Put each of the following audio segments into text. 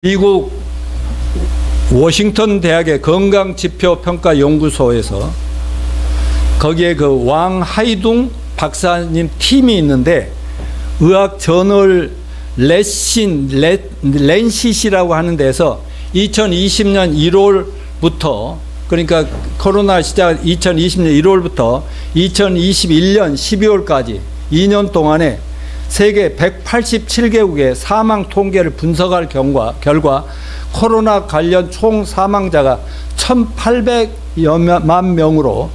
미국 워싱턴 대학의 건강지표평가연구소에서 거기에 그 왕하이둥 박사님 팀이 있는데 의학 저널 렌시시라고 하는 데서 2020년 1월부터 그러니까 코로나 시작 2020년 1월부터 2021년 12월까지 2년 동안에 세계 187개국의 사망 통계를 분석할 결과 코로나 관련 총 사망자가 1,800여만 명으로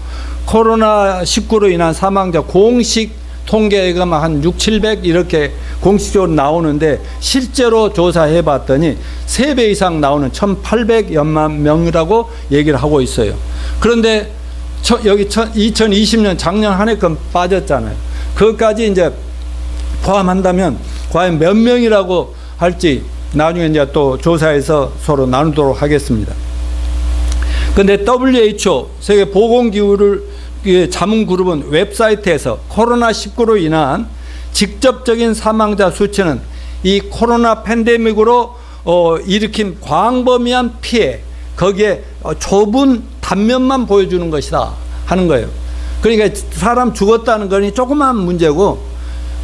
코로나19로 인한 사망자 공식 통계가 한 6, 700 이렇게 공식적으로 나오는데 실제로 조사해 봤더니 3배 이상 나오는 1,800여만 명이라고 얘기를 하고 있어요. 그런데 여기 2020년 작년 한 해 건 빠졌잖아요. 그것까지 이제 포함한다면 과연 몇 명이라고 할지 나중에 이제 또 조사해서 서로 나누도록 하겠습니다. 그런데 WHO 세계보건기구를 자문그룹은 웹사이트에서 코로나19로 인한 직접적인 사망자 수치는 이 코로나 팬데믹으로 일으킨 광범위한 피해 거기에 좁은 단면만 보여주는 것이다 하는 거예요. 그러니까 사람 죽었다는 거니 조그만 문제고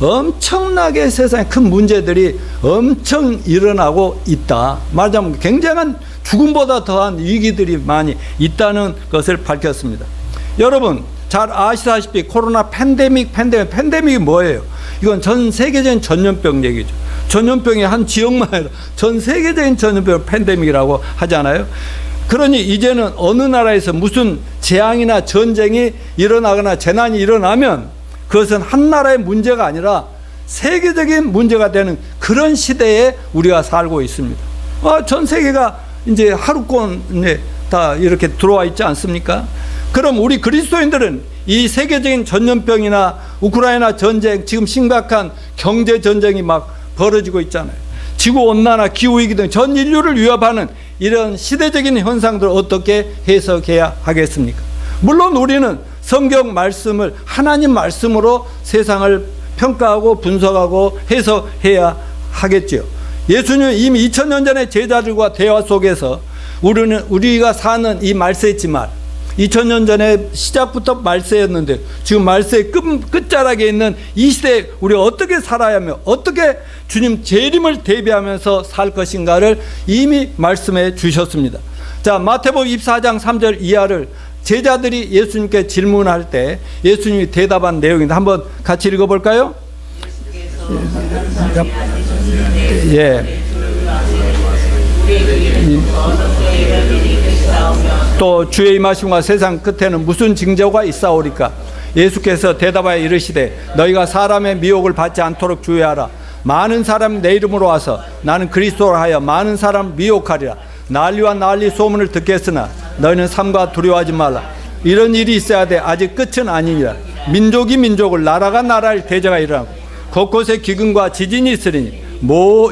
엄청나게 세상에 큰 문제들이 엄청 일어나고 있다. 말하자면 굉장한 죽음보다 더한 위기들이 많이 있다는 것을 밝혔습니다. 여러분 잘 아시다시피 코로나 팬데믹이 뭐예요? 이건 전 세계적인 전염병 얘기죠. 전염병이 한 지역만 아니라 전 세계적인 전염병 팬데믹이라고 하잖아요. 그러니 이제는 어느 나라에서 무슨 재앙이나 전쟁이 일어나거나 재난이 일어나면 그것은 한 나라의 문제가 아니라 세계적인 문제가 되는 그런 시대에 우리가 살고 있습니다. 전 세계가 이제 하루권에 다 이렇게 들어와 있지 않습니까? 그럼 우리 그리스도인들은 이 세계적인 전염병이나 우크라이나 전쟁, 지금 심각한 경제 전쟁이 막 벌어지고 있잖아요. 지구온난화, 기후위기 등 전 인류를 위협하는 이런 시대적인 현상들을 어떻게 해석해야 하겠습니까? 물론 우리는 성경 말씀을 하나님 말씀으로 세상을 평가하고 분석하고 해석해야 하겠죠. 예수님은 이미 2000년 전에 제자들과 대화 속에서 우리가 사는 이 말세지 말 2000년 전에 시작부터 말세였는데 지금 말세의 끝자락에 있는 이 시대에 우리가 어떻게 살아야 하며 어떻게 주님 재림을 대비하면서 살 것인가를 이미 말씀해 주셨습니다. 자, 마태복음 24장 3절 이하를 제자들이 예수님께 질문할 때 예수님이 대답한 내용인데 한번 같이 읽어볼까요? 예. 또 주의 임하심과 세상 끝에는 무슨 징조가 있사오리까? 예수께서 대답하여 이르시되 너희가 사람의 미혹을 받지 않도록 주의하라. 많은 사람이 내 이름으로 와서 나는 그리스도라 하여 많은 사람을 미혹하리라. 난리와 난리 소문을 듣겠으나 너희는 삼가 두려워하지 말라. 이런 일이 있어야 돼. 아직 끝은 아니니라. 민족이 민족을 나라가 나라를 대적하 일어나고 곳곳에 기근과 지진이 있으리니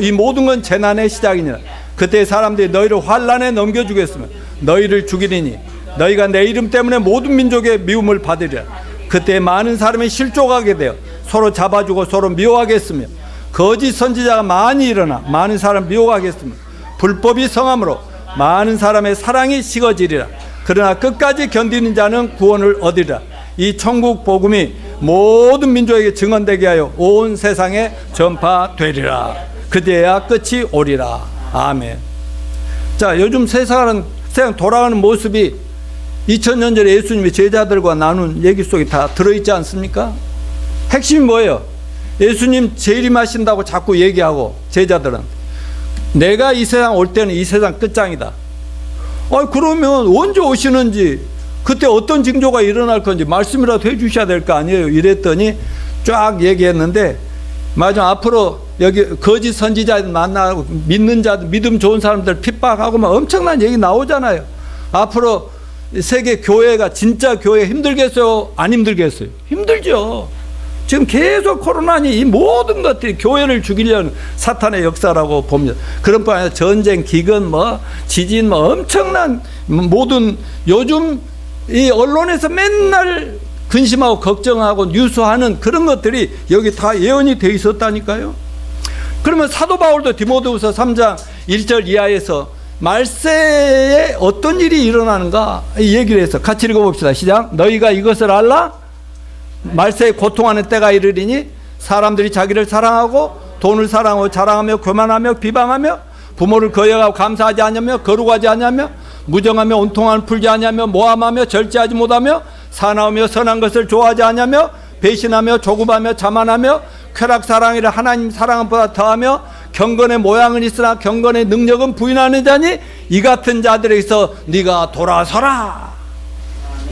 이 모든 건 재난의 시작이니라. 그때 사람들이 너희를 환난에 넘겨주겠으며 너희를 죽이리니 너희가 내 이름 때문에 모든 민족의 미움을 받으리라. 그때 많은 사람이 실족하게 되어 서로 잡아주고 서로 미워하겠으며 거짓 선지자가 많이 일어나 많은 사람 미워하겠으며 불법이 성함으로 많은 사람의 사랑이 식어지리라. 그러나 끝까지 견디는 자는 구원을 얻으리라. 이 천국 복음이 모든 민족에게 증언되게 하여 온 세상에 전파되리라. 그때야 끝이 오리라. 아멘. 자, 요즘 세상 돌아가는 모습이 2000년 전에 예수님이 제자들과 나눈 얘기 속에 다 들어있지 않습니까? 핵심이 뭐예요? 예수님 재림하신다고 자꾸 얘기하고 제자들은 내가 이 세상 올 때는 이 세상 끝장이다. 그러면 언제 오시는지 그때 어떤 징조가 일어날 건지 말씀이라도 해주셔야 될 거 아니에요. 이랬더니 쫙 얘기했는데 맞아, 앞으로 여기 거짓 선지자들 만나고 믿는 자들, 믿음 좋은 사람들 핍박하고 막 엄청난 얘기 나오잖아요. 앞으로 세계 교회가 진짜 교회 힘들겠어요? 안 힘들겠어요? 힘들죠. 지금 계속 코로나니 이 모든 것들이 교회를 죽이려는 사탄의 역사라고 봅니다. 그런 뿐 아니라 전쟁, 기근, 지진, 엄청난 모든 요즘 이 언론에서 맨날 근심하고 걱정하고 뉴스하는 그런 것들이 여기 다 예언이 돼 있었다니까요. 그러면 사도 바울도 디모데후서 3장 1절 이하에서 말세에 어떤 일이 일어나는가 이 얘기를 해서 같이 읽어봅시다. 시작. 너희가 이것을 알라? 말세에 고통하는 때가 이르리니 사람들이 자기를 사랑하고 돈을 사랑하고 자랑하며 교만하며 비방하며 부모를 거역하고 감사하지 않으며 거룩하지 않으며 무정하며 온통함을 풀지 않으며 모함하며 절제하지 못하며 사나우며 선한 것을 좋아하지 않으며 배신하며 조급하며 자만하며 쾌락사랑이라 하나님 사랑보다 더하며 경건의 모양은 있으나 경건의 능력은 부인하는 자니 이 같은 자들에게서 네가 돌아서라.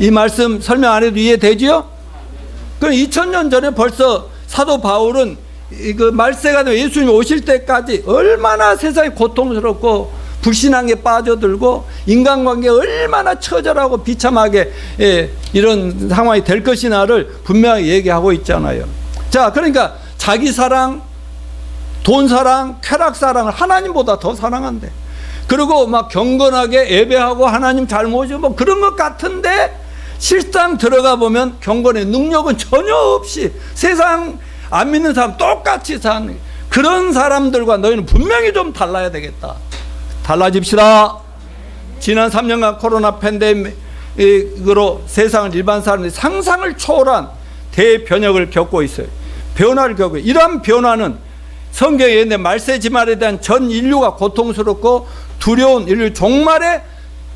이 말씀 설명 안 해도 이해되지요? 그럼 2000년 전에 벌써 사도 바울은 그 말세가 되면 예수님 오실 때까지 얼마나 세상이 고통스럽고 불신앙에 빠져들고 인간관계가 얼마나 처절하고 비참하게 이런 상황이 될 것이나를 분명히 얘기하고 있잖아요. 자, 그러니까 자기 사랑, 돈 사랑, 쾌락 사랑을 하나님보다 더 사랑한대. 그리고 막 경건하게 예배하고 하나님 잘 모시고 뭐 그런 것 같은데 실상 들어가 보면 경건의 능력은 전혀 없이 세상 안 믿는 사람 똑같이 사는 그런 사람들과 너희는 분명히 좀 달라야 되겠다. 달라집시다. 지난 3년간 코로나 팬데믹으로 세상을 일반 사람들이 상상을 초월한 대변혁을 겪고 있어요. 변화를 겪고 이러한 변화는 성경에 있는 말세지말에 대한 전 인류가 고통스럽고 두려운 인류 종말의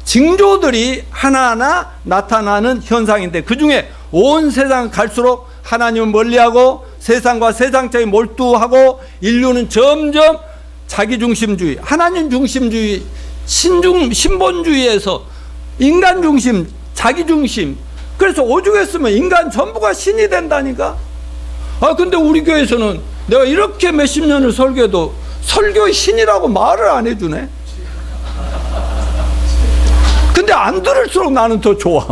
징조들이 하나하나 나타나는 현상인데 그중에 온 세상 갈수록 하나님을 멀리하고 세상과 세상적인 몰두하고 인류는 점점 자기중심주의, 하나님 중심주의, 신본주의에서 인간중심, 자기중심. 그래서 오죽했으면 인간 전부가 신이 된다니까. 근데 우리 교회에서는 내가 이렇게 몇십 년을 설교해도 설교의 신이라고 말을 안 해주네. 근데 안 들을수록 나는 더 좋아.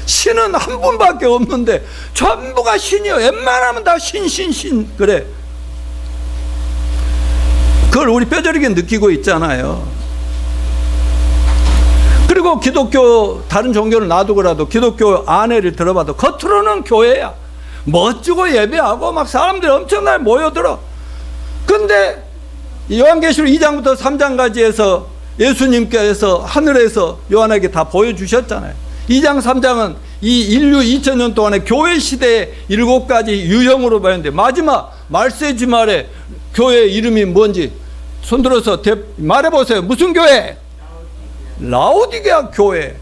신은 한 분밖에 없는데 전부가 신이요. 웬만하면 다 신. 그래. 그걸 우리 뼈저리게 느끼고 있잖아요. 그리고 기독교 다른 종교를 놔두고라도 기독교 안에를 들어봐도 겉으로는 교회야. 멋지고 예배하고 막 사람들이 엄청나게 모여들어. 근데 요한계시록 2장부터 3장까지 해서 예수님께서 하늘에서 요한에게 다 보여주셨잖아요. 2장 3장은 이 인류 2000년 동안의 교회 시대의 7가지 유형으로 봤는데 마지막 말세지말에 교회 이름이 뭔지 손들어서 말해보세요. 무슨 교회? 라오디게아 교회.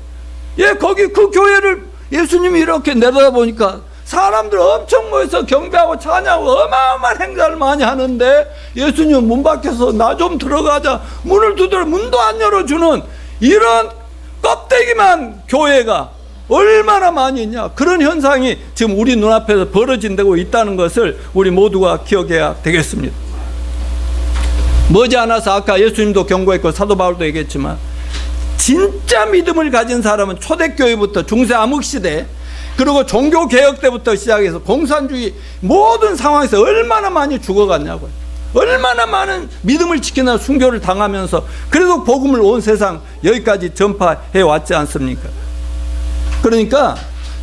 거기 그 교회를 예수님이 이렇게 내려다보니까 사람들 엄청 모여서 경배하고 찬양하고 어마어마한 행사를 많이 하는데 예수님은 문 밖에서 나 좀 들어가자 문을 두드려 문도 안 열어주는 이런 껍데기만 교회가 얼마나 많이 있냐. 그런 현상이 지금 우리 눈앞에서 벌어진다고 있다는 것을 우리 모두가 기억해야 되겠습니다. 머지않아서 아까 예수님도 경고했고 사도 바울도 얘기했지만 진짜 믿음을 가진 사람은 초대교회부터 중세 암흑시대 그리고 종교개혁 때부터 시작해서 공산주의 모든 상황에서 얼마나 많이 죽어갔냐고요. 얼마나 많은 믿음을 지키는 순교를 당하면서 그래도 복음을 온 세상 여기까지 전파해 왔지 않습니까? 그러니까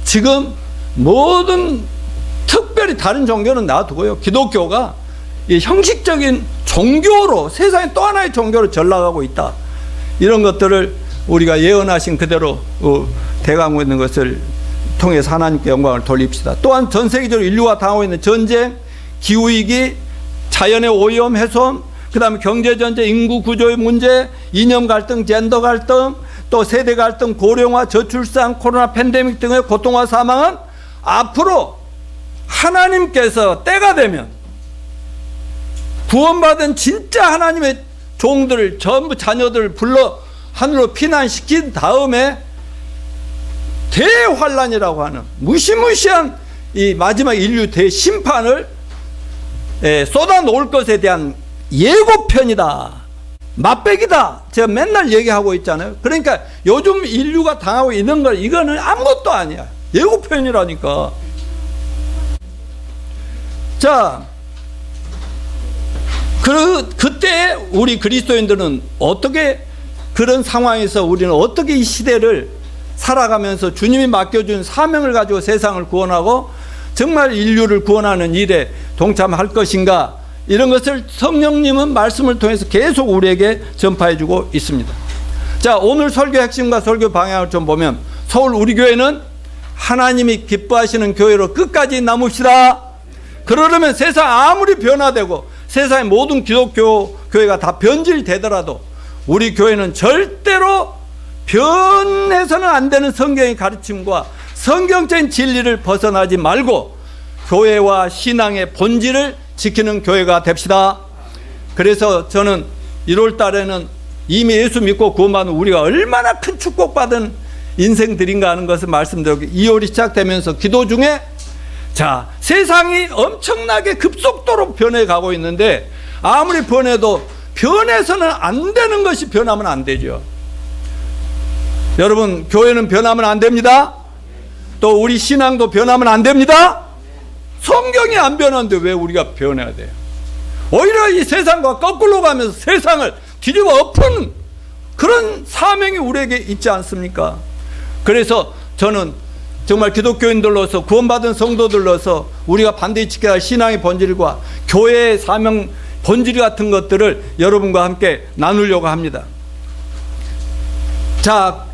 지금 모든 특별히 다른 종교는 놔두고요. 기독교가 이 형식적인 종교로 세상에 또 하나의 종교로 전락하고 있다. 이런 것들을 우리가 예언하신 그대로 대강하고 있는 것을 통해서 하나님께 영광을 돌립시다. 또한 전 세계적으로 인류가 당하고 있는 전쟁, 기후위기, 자연의 오염, 훼손, 그 다음에 경제전쟁, 인구 구조의 문제, 이념 갈등, 젠더 갈등, 또 세대 갈등, 고령화, 저출산, 코로나 팬데믹 등의 고통과 사망은 앞으로 하나님께서 때가 되면 구원받은 진짜 하나님의 종들을 전부 자녀들을 불러 하늘로 피난시킨 다음에 대환란이라고 하는 무시무시한 이 마지막 인류 대심판을 쏟아놓을 것에 대한 예고편이다. 맛배기다. 제가 맨날 얘기하고 있잖아요. 그러니까 요즘 인류가 당하고 있는 걸 이거는 아무것도 아니야. 예고편이라니까. 자, 그때 우리 그리스도인들은 어떻게 그런 상황에서 우리는 어떻게 이 시대를 살아가면서 주님이 맡겨준 사명을 가지고 세상을 구원하고 정말 인류를 구원하는 일에 동참할 것인가 이런 것을 성령님은 말씀을 통해서 계속 우리에게 전파해 주고 있습니다. 자, 오늘 설교 핵심과 설교 방향을 좀 보면, 서울 우리 교회는 하나님이 기뻐하시는 교회로 끝까지 남읍시다. 그러려면 세상 아무리 변화되고 세상의 모든 기독교 교회가 다 변질되더라도 우리 교회는 절대로 변해서는 안 되는 성경의 가르침과 성경적인 진리를 벗어나지 말고 교회와 신앙의 본질을 지키는 교회가 됩시다. 그래서 저는 1월 달에는 이미 예수 믿고 구원받은 우리가 얼마나 큰 축복받은 인생들인가 하는 것을 말씀드리고, 2월이 시작되면서 기도 중에, 자, 세상이 엄청나게 급속도로 변해가고 있는데 아무리 변해도 변해서는 안 되는 것이 변하면 안 되죠. 여러분, 교회는 변하면 안 됩니다. 또 우리 신앙도 변하면 안 됩니다. 성경이 안 변하는데 왜 우리가 변해야 돼요? 오히려 이 세상과 거꾸로 가면서 세상을 뒤집어 엎은 그런 사명이 우리에게 있지 않습니까? 그래서 저는 정말 기독교인들로서, 구원받은 성도들로서 우리가 반드시 지켜야 할 신앙의 본질과 교회의 사명 본질 같은 것들을 여러분과 함께 나누려고 합니다. 자,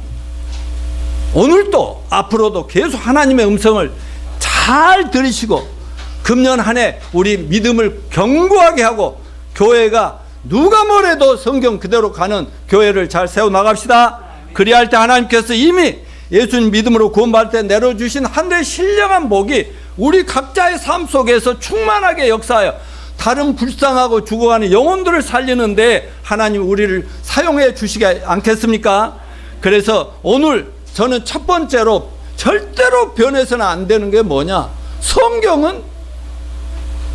오늘도 앞으로도 계속 하나님의 음성을 잘 들으시고 금년 한 해 우리 믿음을 견고하게 하고 교회가 누가 뭐래도 성경 그대로 가는 교회를 잘 세워나갑시다. 그리할 때 하나님께서 이미 예수님 믿음으로 구원받을 때 내려주신 하늘의 신령한 복이 우리 각자의 삶 속에서 충만하게 역사하여 다른 불쌍하고 죽어가는 영혼들을 살리는데 하나님 우리를 사용해 주시지 않겠습니까? 그래서 오늘 저는 첫 번째로 절대로 변해서는 안 되는 게 뭐냐? 성경은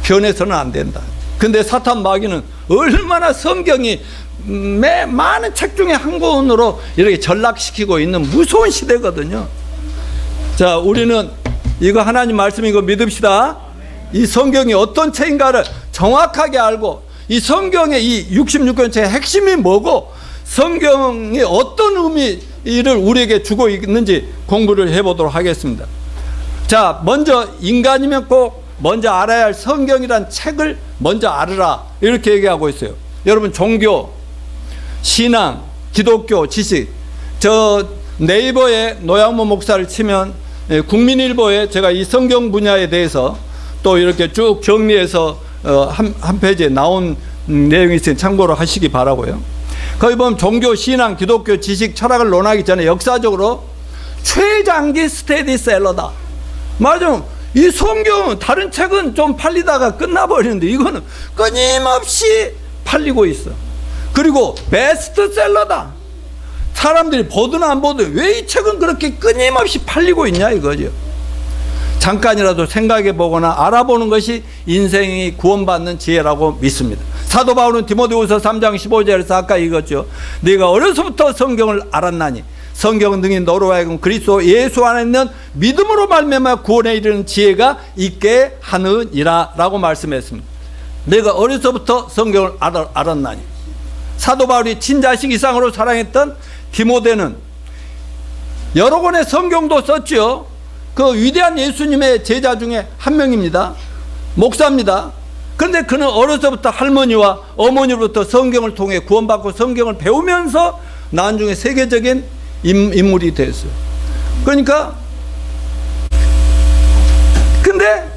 변해서는 안 된다. 근데 사탄 마귀는 얼마나 성경이 많은 책 중에 한 권으로 이렇게 전락시키고 있는 무서운 시대거든요. 자, 우리는 이거 하나님 말씀인 거 믿읍시다. 이 성경이 어떤 책인가를 정확하게 알고 이 성경의 이 66권책의 핵심이 뭐고 성경이 어떤 의미를 우리에게 주고 있는지 공부를 해보도록 하겠습니다. 자, 먼저 인간이면 꼭 먼저 알아야 할 성경이란 책을 먼저 알으라, 이렇게 얘기하고 있어요. 여러분, 종교, 신앙, 기독교, 지식, 저 네이버에 노양모 목사를 치면 국민일보에 제가 이 성경 분야에 대해서 또 이렇게 쭉 정리해서 한 페이지에 나온 내용이 있으니 참고로 하시기 바라고요. 거기 보면 종교, 신앙, 기독교, 지식, 철학을 논하기 전에 역사적으로 최장기 스테디셀러다. 맞아. 이 성경은 다른 책은 좀 팔리다가 끝나버리는데 이거는 끊임없이 팔리고 있어. 그리고 베스트셀러다. 사람들이 보든 안 보든 왜 이 책은 그렇게 끊임없이 팔리고 있냐 이거죠. 잠깐이라도 생각해 보거나 알아보는 것이 인생이 구원받는 지혜라고 믿습니다. 사도 바울은 디모데후서 3장 15절에서 아까 읽었죠. 네가 어려서부터 성경을 알았나니 성경은 능히 너로 하여금 그리스도 예수 안에 있는 믿음으로 말미암아 구원에 이르는 지혜가 있게 하느니라 라고 말씀했습니다. 내가 어려서부터 성경을 알았나니. 사도 바울이 친자식 이상으로 사랑했던 디모데는 여러 권의 성경도 썼죠. 그 위대한 예수님의 제자 중에 한 명입니다. 목사입니다. 그런데 그는 어려서부터 할머니와 어머니로부터 성경을 통해 구원받고 성경을 배우면서 나중에 세계적인 인물이 됐어요. 그러니까 근데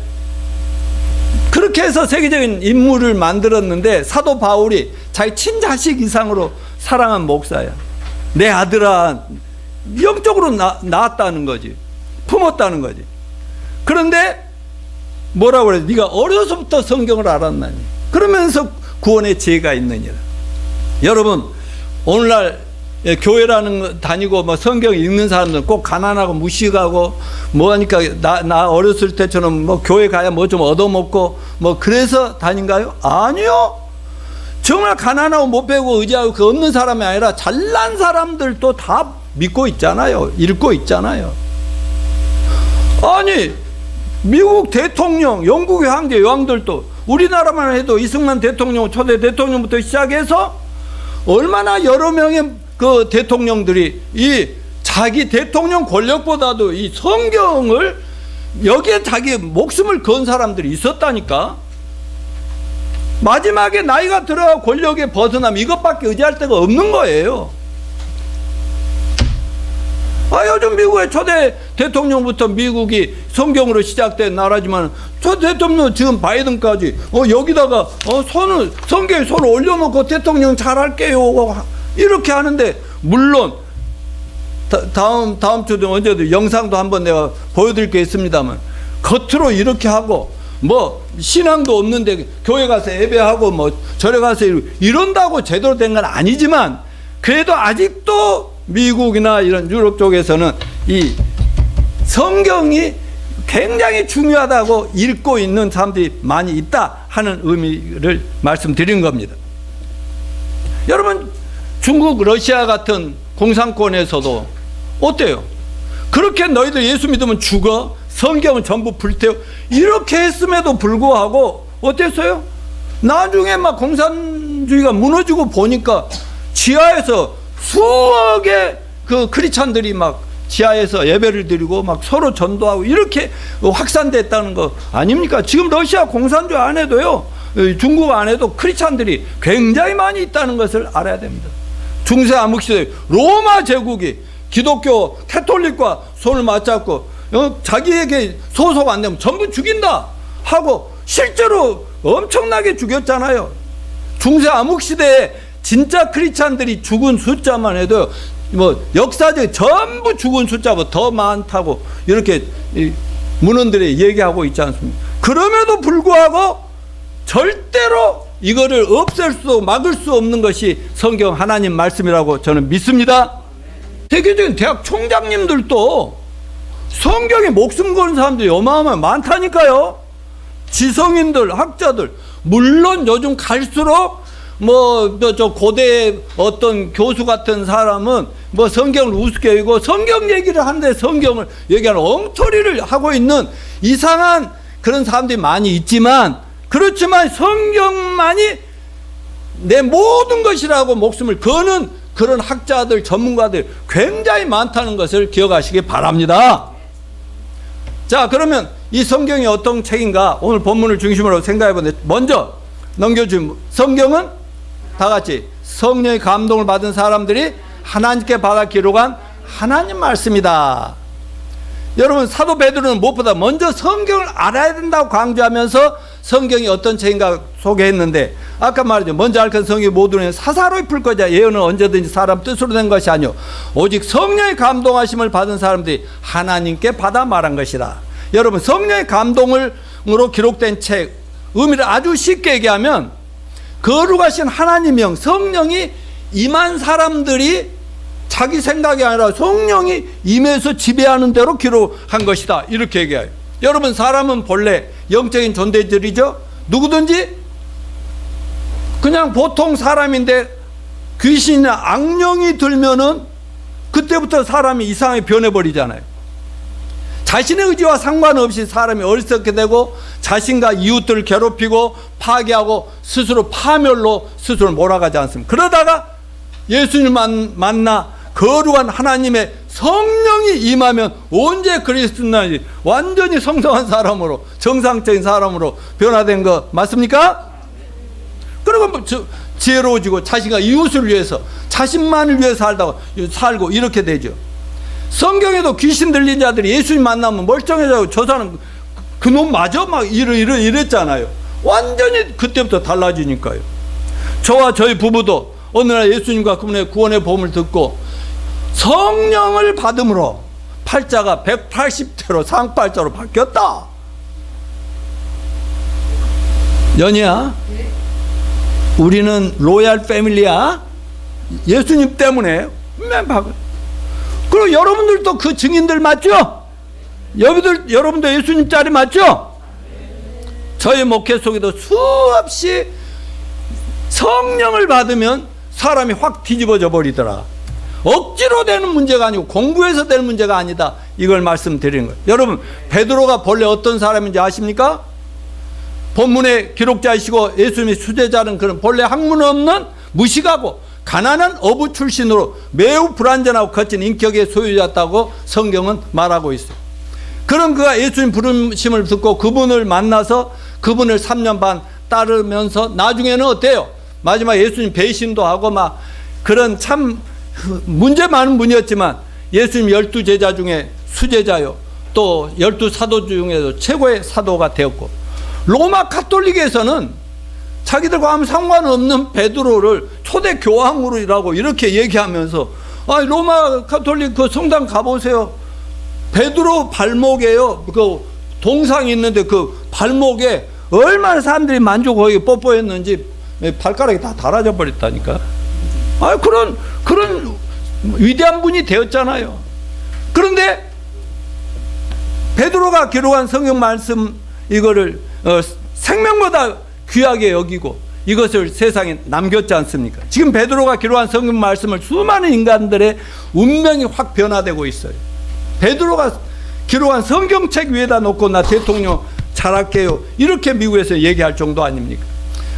그렇게 해서 세계적인 인물을 만들었는데 사도 바울이 자기 친자식 이상으로 사랑한 목사야. 내 아들아, 영적으로 낳았다는 거지. 품었다는 거지. 그런데 뭐라고 그래? 네가 어려서부터 성경을 알았나니 그러면서 구원의 지혜가 있느니라. 여러분, 오늘날 교회라는 거 다니고 뭐 성경 읽는 사람들은 꼭 가난하고 무식하고 뭐하니까 나 어렸을 때처럼 뭐 교회 가야 뭐 좀 얻어먹고 뭐 그래서 다닌가요? 아니요. 정말 가난하고 못 배우고 의지하고 그 없는 사람이 아니라 잘난 사람들도 다 믿고 있잖아요. 읽고 있잖아요. 아니, 미국 대통령, 영국의 황제, 여왕들도 우리나라만 해도 이승만 대통령, 초대 대통령부터 시작해서 얼마나 여러 명의 그 대통령들이 이 자기 대통령 권력보다도 이 성경을 여기에 자기 목숨을 건 사람들이 있었다니까. 마지막에 나이가 들어 권력에 벗어나면 이것밖에 의지할 데가 없는 거예요. 요즘 미국의 초대 대통령부터 미국이 성경으로 시작된 나라지만 초대 대통령 지금 바이든까지 여기다가 성경에 손을 올려놓고 대통령 잘할게요 이렇게 하는데, 물론 다음 주도 언제도 영상도 한번 내가 보여드릴 게 있습니다만, 겉으로 이렇게 하고 신앙도 없는데 교회 가서 예배하고 절에 가서 이런다고 제대로 된 건 아니지만, 그래도 아직도 미국이나 이런 유럽 쪽에서는 이 성경이 굉장히 중요하다고 읽고 있는 사람들이 많이 있다 하는 의미를 말씀드린 겁니다. 여러분, 중국, 러시아 같은 공산권에서도 어때요? 그렇게 너희들 예수 믿으면 죽어, 성경은 전부 불태워, 이렇게 했음에도 불구하고 어땠어요? 나중에 막 공산주의가 무너지고 보니까 지하에서 수억의 그 크리스찬들이 막 지하에서 예배를 드리고 막 서로 전도하고 이렇게 확산됐다는 거 아닙니까? 지금 러시아 공산주의 안에도요, 중국 안에도 크리스찬들이 굉장히 많이 있다는 것을 알아야 됩니다. 중세 암흑시대 로마 제국이 기독교 캐톨릭과 손을 맞잡고 자기에게 소속 안 되면 전부 죽인다 하고 실제로 엄청나게 죽였잖아요. 중세 암흑시대에 진짜 크리스찬들이 죽은 숫자만 해도 역사적으로 전부 죽은 숫자보다 더 많다고 이렇게 문헌들이 얘기하고 있지 않습니까? 그럼에도 불구하고 절대로 이거를 없앨 수, 막을 수 없는 것이 성경 하나님 말씀이라고 저는 믿습니다. 세계적인 대학 총장님들도 성경에 목숨 거는 사람들이 어마어마하게 많다니까요. 지성인들, 학자들, 물론 요즘 갈수록 저 고대 어떤 교수 같은 사람은 성경을 우습게 여기고 성경 얘기를 하는데 성경을 얘기하는 엉터리를 하고 있는 이상한 그런 사람들이 많이 있지만, 그렇지만 성경만이 내 모든 것이라고 목숨을 거는 그런 학자들, 전문가들 굉장히 많다는 것을 기억하시기 바랍니다. 자, 그러면 이 성경이 어떤 책인가 오늘 본문을 중심으로 생각해 보는데, 먼저 넘겨준 성경은 다 같이 성령의 감동을 받은 사람들이 하나님께 받아 기록한 하나님 말씀이다. 여러분, 사도 베드로는 무엇보다 먼저 성경을 알아야 된다고 강조하면서 성경이 어떤 책인가 소개했는데, 아까 말했죠. 먼저 알 것 성경의 모든 사사로이 풀 거자. 예언은 언제든지 사람 뜻으로 된 것이 아니오 오직 성령의 감동하심을 받은 사람들이 하나님께 받아 말한 것이다. 여러분, 성령의 감동으로 기록된 책, 의미를 아주 쉽게 얘기하면 거룩하신 하나님의 영, 성령이 임한 사람들이 자기 생각이 아니라 성령이 임해서 지배하는 대로 기록한 것이다, 이렇게 얘기해요. 여러분, 사람은 본래 영적인 존재들이죠. 누구든지 그냥 보통 사람인데 귀신이나 악령이 들면은 그때부터 사람이 이상하게 변해버리잖아요. 자신의 의지와 상관없이 사람이 어리석게 되고 자신과 이웃들을 괴롭히고 파괴하고 스스로 파멸로 스스로 몰아가지 않습니까? 그러다가 예수님을 만나 거룩한 하나님의 성령이 임하면 언제 그리스도인지 완전히 성성한 사람으로, 정상적인 사람으로 변화된 거 맞습니까? 그리고 지혜로워지고 자신과 이웃을 위해서, 자신만을 위해 살고 이렇게 되죠. 성경에도 귀신 들린 자들이 예수님 만나면 멀쩡해져서 저 사람 그놈 맞아? 막 이랬잖아요. 완전히 그때부터 달라지니까요. 저와 저희 부부도 어느 날 예수님과 그분의 구원의 복음을 듣고 성령을 받음으로 팔자가 180대로 상팔자로 바뀌었다. 연희야, 우리는 로얄 패밀리야. 예수님 때문에. 그리고 여러분들도 그 증인들 맞죠? 여러분도 예수님 자리 맞죠? 저희 목회 속에도 수없이 성령을 받으면 사람이 확 뒤집어져 버리더라. 억지로 되는 문제가 아니고 공부해서 되는 문제가 아니다, 이걸 말씀드리는 거예요. 여러분, 베드로가 본래 어떤 사람인지 아십니까? 본문의 기록자이시고 예수님의 수제자는 그런 본래 학문 없는 무식하고 가난한 어부 출신으로 매우 불완전하고 거친 인격의 소유자였다고 성경은 말하고 있어요. 그런 그가 예수님 부르심을 듣고 그분을 만나서 그분을 3년 반 따르면서 나중에는 어때요? 마지막 예수님 배신도 하고 막 그런 참 문제 많은 분이었지만 예수님 12제자 중에 수제자요. 또 12사도 중에도 최고의 사도가 되었고, 로마 가톨릭에서는 자기들과 아무 상관없는 베드로를 초대 교황으로라고 이렇게 얘기하면서, 아, 로마 가톨릭 그 성당 가보세요. 베드로 발목에요. 그 동상이 있는데 그 발목에 얼마나 사람들이 만족하게 뽀뽀했는지 발가락이 다 달아져 버렸다니까. 아, 그런 위대한 분이 되었잖아요. 그런데 베드로가 기록한 성경 말씀 이거를 생명보다 귀하게 여기고 이것을 세상에 남겼지 않습니까? 지금 베드로가 기록한 성경 말씀을 수많은 인간들의 운명이 확 변화되고 있어요. 베드로가 기록한 성경책 위에다 놓고 나 대통령 잘할게요, 이렇게 미국에서 얘기할 정도 아닙니까?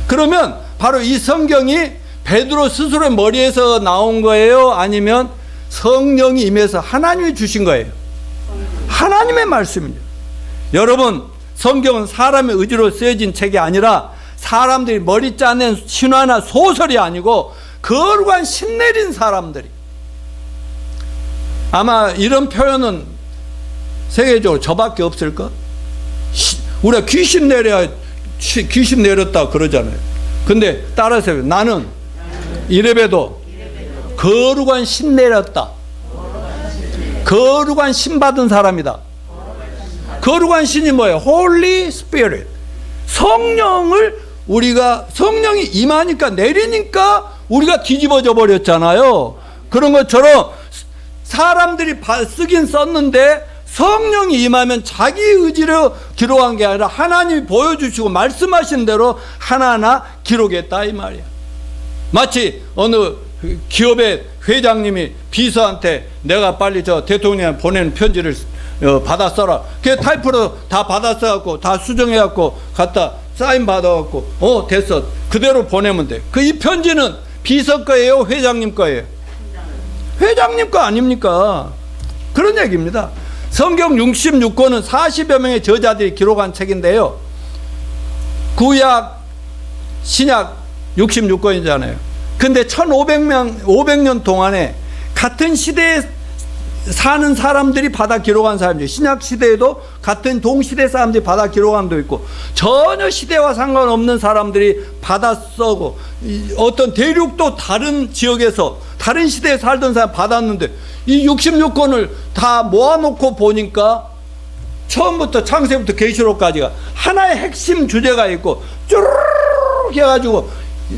그러면 바로 이 성경이 베드로 스스로의 머리에서 나온 거예요? 아니면 성령이 임해서 하나님이 주신 거예요? 하나님의 말씀입니다. 여러분, 성경은 사람의 의지로 쓰여진 책이 아니라 사람들이 머리 짜낸 신화나 소설이 아니고 거룩한 신 내린 사람들이, 아마 이런 표현은 세계적으로 저밖에 없을까? 우리가 귀신 내렸다 그러잖아요. 근데 따라서요. 나는 이래봬도 거룩한 신 내렸다. 거룩한 신 받은 사람이다. 거룩한 신이 뭐예요? Holy Spirit. 성령이 임하니까, 내리니까 우리가 뒤집어져 버렸잖아요. 그런 것처럼 사람들이 쓰긴 썼는데 성령이 임하면 자기 의지로 기록한 게 아니라 하나님이 보여주시고 말씀하신 대로 하나하나 기록했다 이 말이야. 마치 어느 기업의 회장님이 비서한테 내가 빨리 저 대통령한테 보내는 편지를 받아 써라. 그 타이프로 다 받아 써갖고 다 수정해갖고 갖다 사인 받아갖고 됐어, 그대로 보내면 돼. 이 편지는 비서 거예요, 회장님 거예요? 회장님 거 아닙니까? 그런 얘기입니다. 성경 66권은 40여 명의 저자들이 기록한 책인데요, 구약 신약 66권이잖아요. 근데 500년 동안에 같은 시대에 사는 사람들이 받아 기록한 사람들, 신약 시대에도 같은 동시대 사람들이 받아 기록한 도 있고, 전혀 시대와 상관없는 사람들이 받아 써고, 어떤 대륙도 다른 지역에서 다른 시대에 살던 사람 받았는데, 이 66권을 다 모아놓고 보니까 처음부터 창세부터 계시록까지가 하나의 핵심 주제가 있고 쭈르륵 해가지고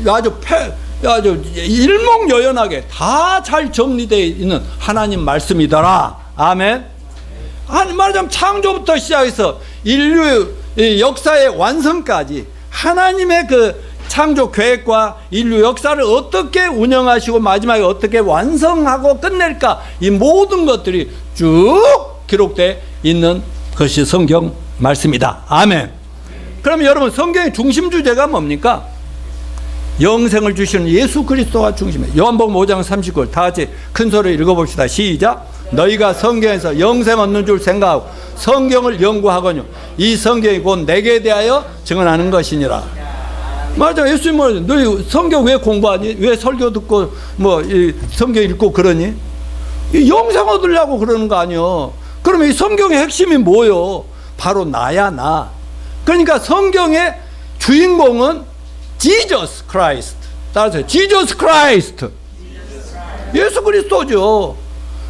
아주 일목요연하게 다 잘 정리되어 있는 하나님 말씀이더라. 아멘. 말하자면 창조부터 시작해서 인류 역사의 완성까지 하나님의 그 창조 계획과 인류 역사를 어떻게 운영하시고 마지막에 어떻게 완성하고 끝낼까, 이 모든 것들이 쭉 기록되어 있는 것이 성경 말씀이다. 아멘. 그러면 여러분, 성경의 중심 주제가 뭡니까? 영생을 주시는 예수 그리스도가 중심이에요. 요한복음 5장 39절 다 같이 큰 소리로 읽어봅시다. 시작. 너희가 성경에서 영생 얻는 줄 생각하고 성경을 연구하거니와 이 성경이 곧 내게 대하여 증언하는 것이니라. 맞아. 예수님 뭐죠? 너희 성경 왜 공부하니? 왜 설교 듣고 이 성경 읽고 그러니? 이 영생 얻으려고 그러는 거 아니요. 그러면 이 성경의 핵심이 뭐요? 바로 나야, 나. 그러니까 성경의 주인공은 Jesus Christ. 따라서 Jesus Christ. 예수 그리스도죠.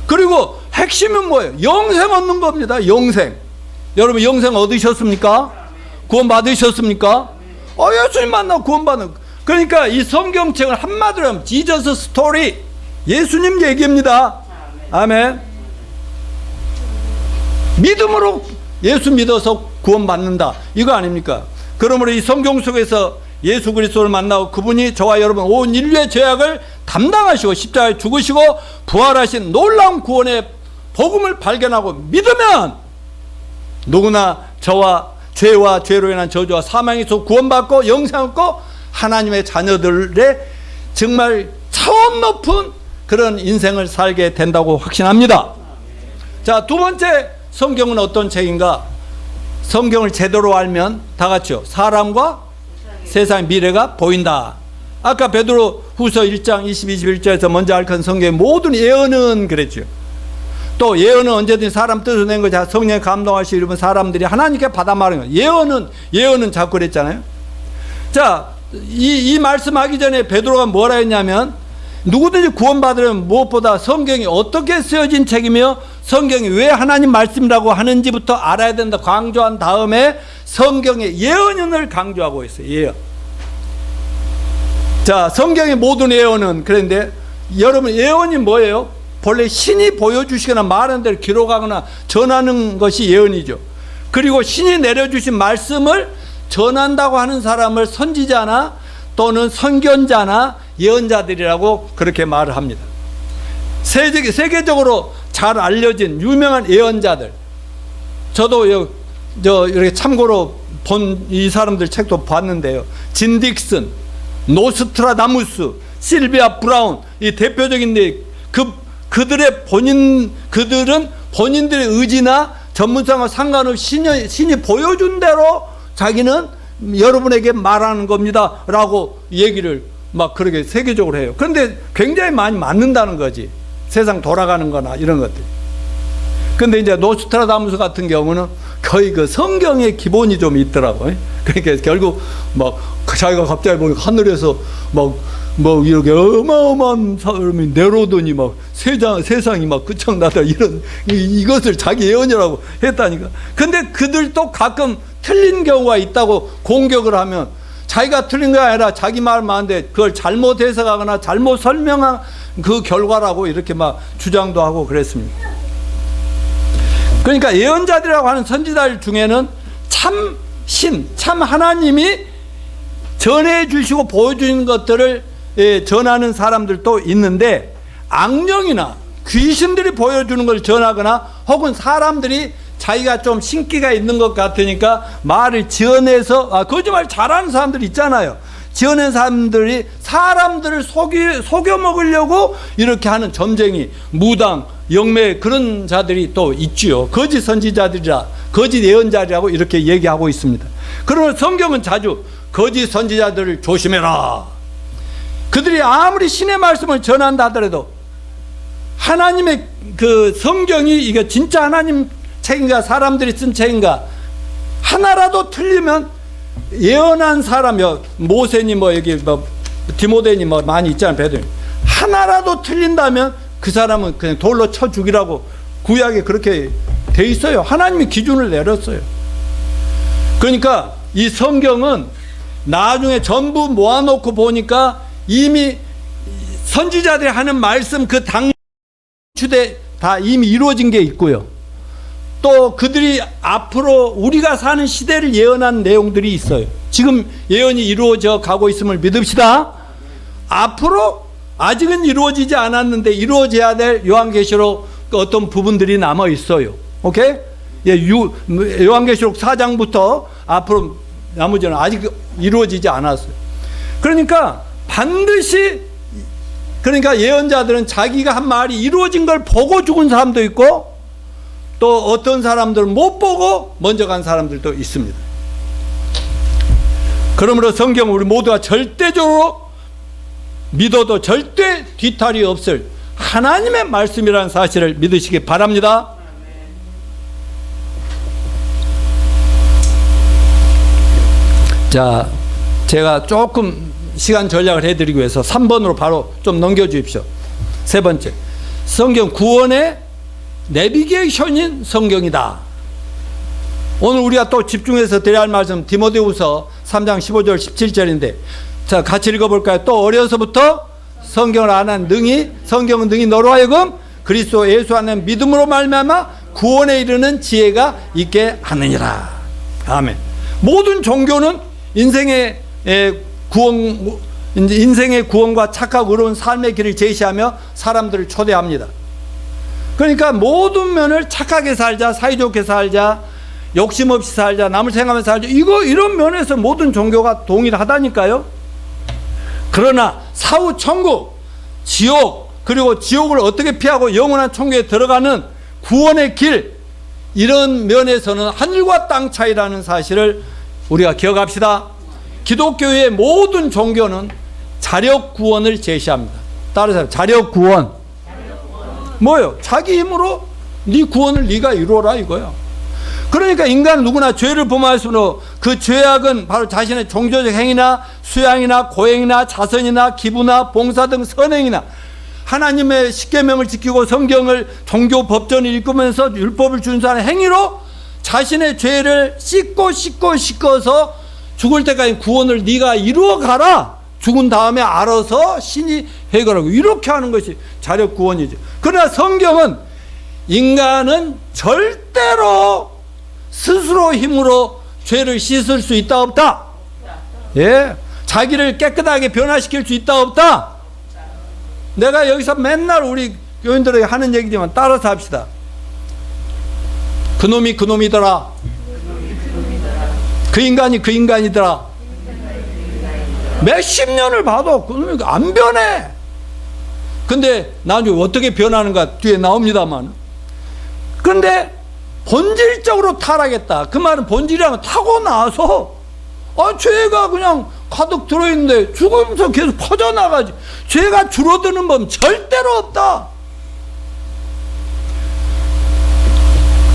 그리고 핵심은 뭐예요? 영생 얻는 겁니다. 영생. 여러분, 영생 얻으셨습니까? 구원 받으셨습니까? 예수님 만나고 구원 받는. 그러니까 이 성경책을 한마디로 하면 Jesus 스토리, 예수님 얘기입니다. 아멘. 믿음으로 예수 믿어서 구원 받는다, 이거 아닙니까? 그러므로 이 성경 속에서 예수 그리스도를 만나고 그분이 저와 여러분 온 인류의 죄악을 담당하시고 십자가에 죽으시고 부활하신 놀라운 구원의 복음을 발견하고 믿으면 누구나 저와 죄와 죄로 인한 저주와 사망에서 구원받고 영생 얻고 하나님의 자녀들의 정말 차원 높은 그런 인생을 살게 된다고 확신합니다. 자, 두 번째, 성경은 어떤 책인가? 성경을 제대로 알면 다 같이요, 사람과 세상의 미래가 보인다. 아까 베드로 후서 1장 21절에서 먼저 알건 성경의 모든 예언은 그랬죠. 또 예언은 언제든지 사람 뜻을 낸 거지, 성령의 감동하시고 이러면 사람들이 하나님께 받아 말하는 거예요. 예언은 자꾸 그랬잖아요. 자, 이 말씀하기 전에 베드로가 뭐라 했냐면, 누구든지 구원받으려면 무엇보다 성경이 어떻게 쓰여진 책이며 성경이 왜 하나님 말씀이라고 하는지부터 알아야 된다 강조한 다음에 성경의 예언을 강조하고 있어요. 예언. 자, 성경의 모든 예언은, 그런데 여러분, 예언이 뭐예요? 본래 신이 보여주시거나 말하는 대로 기록하거나 전하는 것이 예언이죠. 그리고 신이 내려주신 말씀을 전한다고 하는 사람을 선지자나 또는 선견자나 예언자들이라고 그렇게 말을 합니다. 세계적으로 잘 알려진 유명한 예언자들, 저도 이렇게 참고로 본 이 사람들 책도 봤는데요. 진 딕슨, 노스트라다무스, 실비아 브라운, 이 대표적인데 그들은 본인들의 의지나 전문성과 상관없이 신이 보여준 대로 자기는 여러분에게 말하는 겁니다 라고 얘기를 막 그렇게 세계적으로 해요. 그런데 굉장히 많이 맞는다는 거지, 세상 돌아가는 거나 이런 것들. 근데 이제 노스트라다무스 같은 경우는 거의 그 성경의 기본이 좀 있더라고요. 그러니까 결국 막 자기가 갑자기 뭐 하늘에서 뭐 이렇게 어마어마한 사람이 내려오더니 막 세상이 막 끝장나다, 이것을 자기 예언이라고 했다니까. 근데 그들도 가끔 틀린 경우가 있다고 공격을 하면, 자기가 틀린 게 아니라 자기 말만 하는데 그걸 잘못 해석하거나 잘못 설명한 그 결과라고 이렇게 막 주장도 하고 그랬습니다. 그러니까 예언자들이라고 하는 선지자들 중에는 참 하나님이 전해 주시고 보여주는 것들을 전하는 사람들도 있는데, 악령이나 귀신들이 보여주는 걸 전하거나 혹은 사람들이 자기가 좀 신기가 있는 것 같으니까 말을 지어내서, 거짓말 잘하는 사람들 있잖아요. 지어낸 사람들이 사람들을 속여 먹으려고 이렇게 하는 점쟁이, 무당, 영매, 그런 자들이 또 있지요. 거짓 선지자들이라, 거짓 예언자라고 이렇게 얘기하고 있습니다. 그러면 성경은 자주 거짓 선지자들을 조심해라, 그들이 아무리 신의 말씀을 전한다 하더라도 하나님의 그 성경이 이게 진짜 하나님 책인가 사람들이 쓴 책인가 하나라도 틀리면, 예언한 사람이요, 모세니 뭐 여기 뭐 디모데니 뭐 많이 있잖아요. 베드로 하나라도 틀린다면 그 사람은 그냥 돌로 쳐 죽이라고 구약에 그렇게 돼 있어요. 하나님이 기준을 내렸어요. 그러니까 이 성경은 나중에 전부 모아놓고 보니까 이미 선지자들이 하는 말씀 그 당 주대 다 이미 이루어진 게 있고요. 또 그들이 앞으로 우리가 사는 시대를 예언한 내용들이 있어요. 지금 예언이 이루어져 가고 있음을 믿읍시다. 앞으로 아직은 이루어지지 않았는데 이루어져야 될 요한계시록 어떤 부분들이 남아 있어요. 오케이? 요한계시록 4장부터 앞으로 나머지는 아직 이루어지지 않았어요. 그러니까 반드시, 그러니까 예언자들은 자기가 한 말이 이루어진 걸 보고 죽은 사람도 있고, 또 어떤 사람들은 못 보고 먼저 간 사람들도 있습니다. 그러므로 성경은 우리 모두가 절대적으로 믿어도 절대 뒤탈이 없을 하나님의 말씀이라는 사실을 믿으시기 바랍니다. 자, 제가 조금 시간 전략을 해드리기 위해서 3번으로 바로 좀 넘겨주십시오. 세 번째, 성경 구원의 내비게이션인 성경이다. 오늘 우리가 또 집중해서 드려야 할 말씀 디모데후서 3장 15절 17절인데, 자, 같이 읽어볼까요? 또 어려서부터 성경을 아는 성경은 능히 너로 하여금 그리스도 예수 안에 믿음으로 말미암아 구원에 이르는 지혜가 있게 하느니라. 아멘. 모든 종교는 인생의 구원과 착하고 의로운 삶의 길을 제시하며 사람들을 초대합니다. 그러니까 모든 면을 착하게 살자, 사이좋게 살자, 욕심 없이 살자, 남을 생각하면서 살자, 이런 면에서 모든 종교가 동일하다니까요. 그러나 사후 천국, 지옥, 그리고 지옥을 어떻게 피하고 영원한 천국에 들어가는 구원의 길, 이런 면에서는 하늘과 땅 차이라는 사실을 우리가 기억합시다. 기독교의 모든 종교는 자력 구원을 제시합니다. 따라서 자력 구원. 뭐요? 자기 힘으로 네 구원을 네가 이루어라 이거예요. 그러니까 인간은 누구나 죄를 범할수록 그 죄악은 바로 자신의 종교적 행위나 수양이나 고행이나 자선이나 기부나 봉사 등 선행이나 하나님의 십계명을 지키고 성경을 종교 법전을 읽으면서 율법을 준수하는 행위로 자신의 죄를 씻어서 죽을 때까지 구원을 네가 이루어 가라. 죽은 다음에 알아서 신이 해결하고 이렇게 하는 것이 자력 구원이죠. 그러나 성경은 인간은 절대로 스스로 힘으로 죄를 씻을 수 있다 없다. 예, 자기를 깨끗하게 변화시킬 수 있다 없다. 내가 여기서 맨날 우리 교인들에게 하는 얘기지만 따라서 합시다. 그놈이 그놈이더라. 그 인간이 그 인간이더라. 몇십 년을 봐도 그놈이 안 변해. 근데 나중에 어떻게 변하는가 뒤에 나옵니다만, 근데 본질적으로 타락했다. 그 말은 본질이라면 타고나서 죄가 그냥 가득 들어있는데 죽으면서 계속 퍼져나가지. 죄가 줄어드는 법 절대로 없다.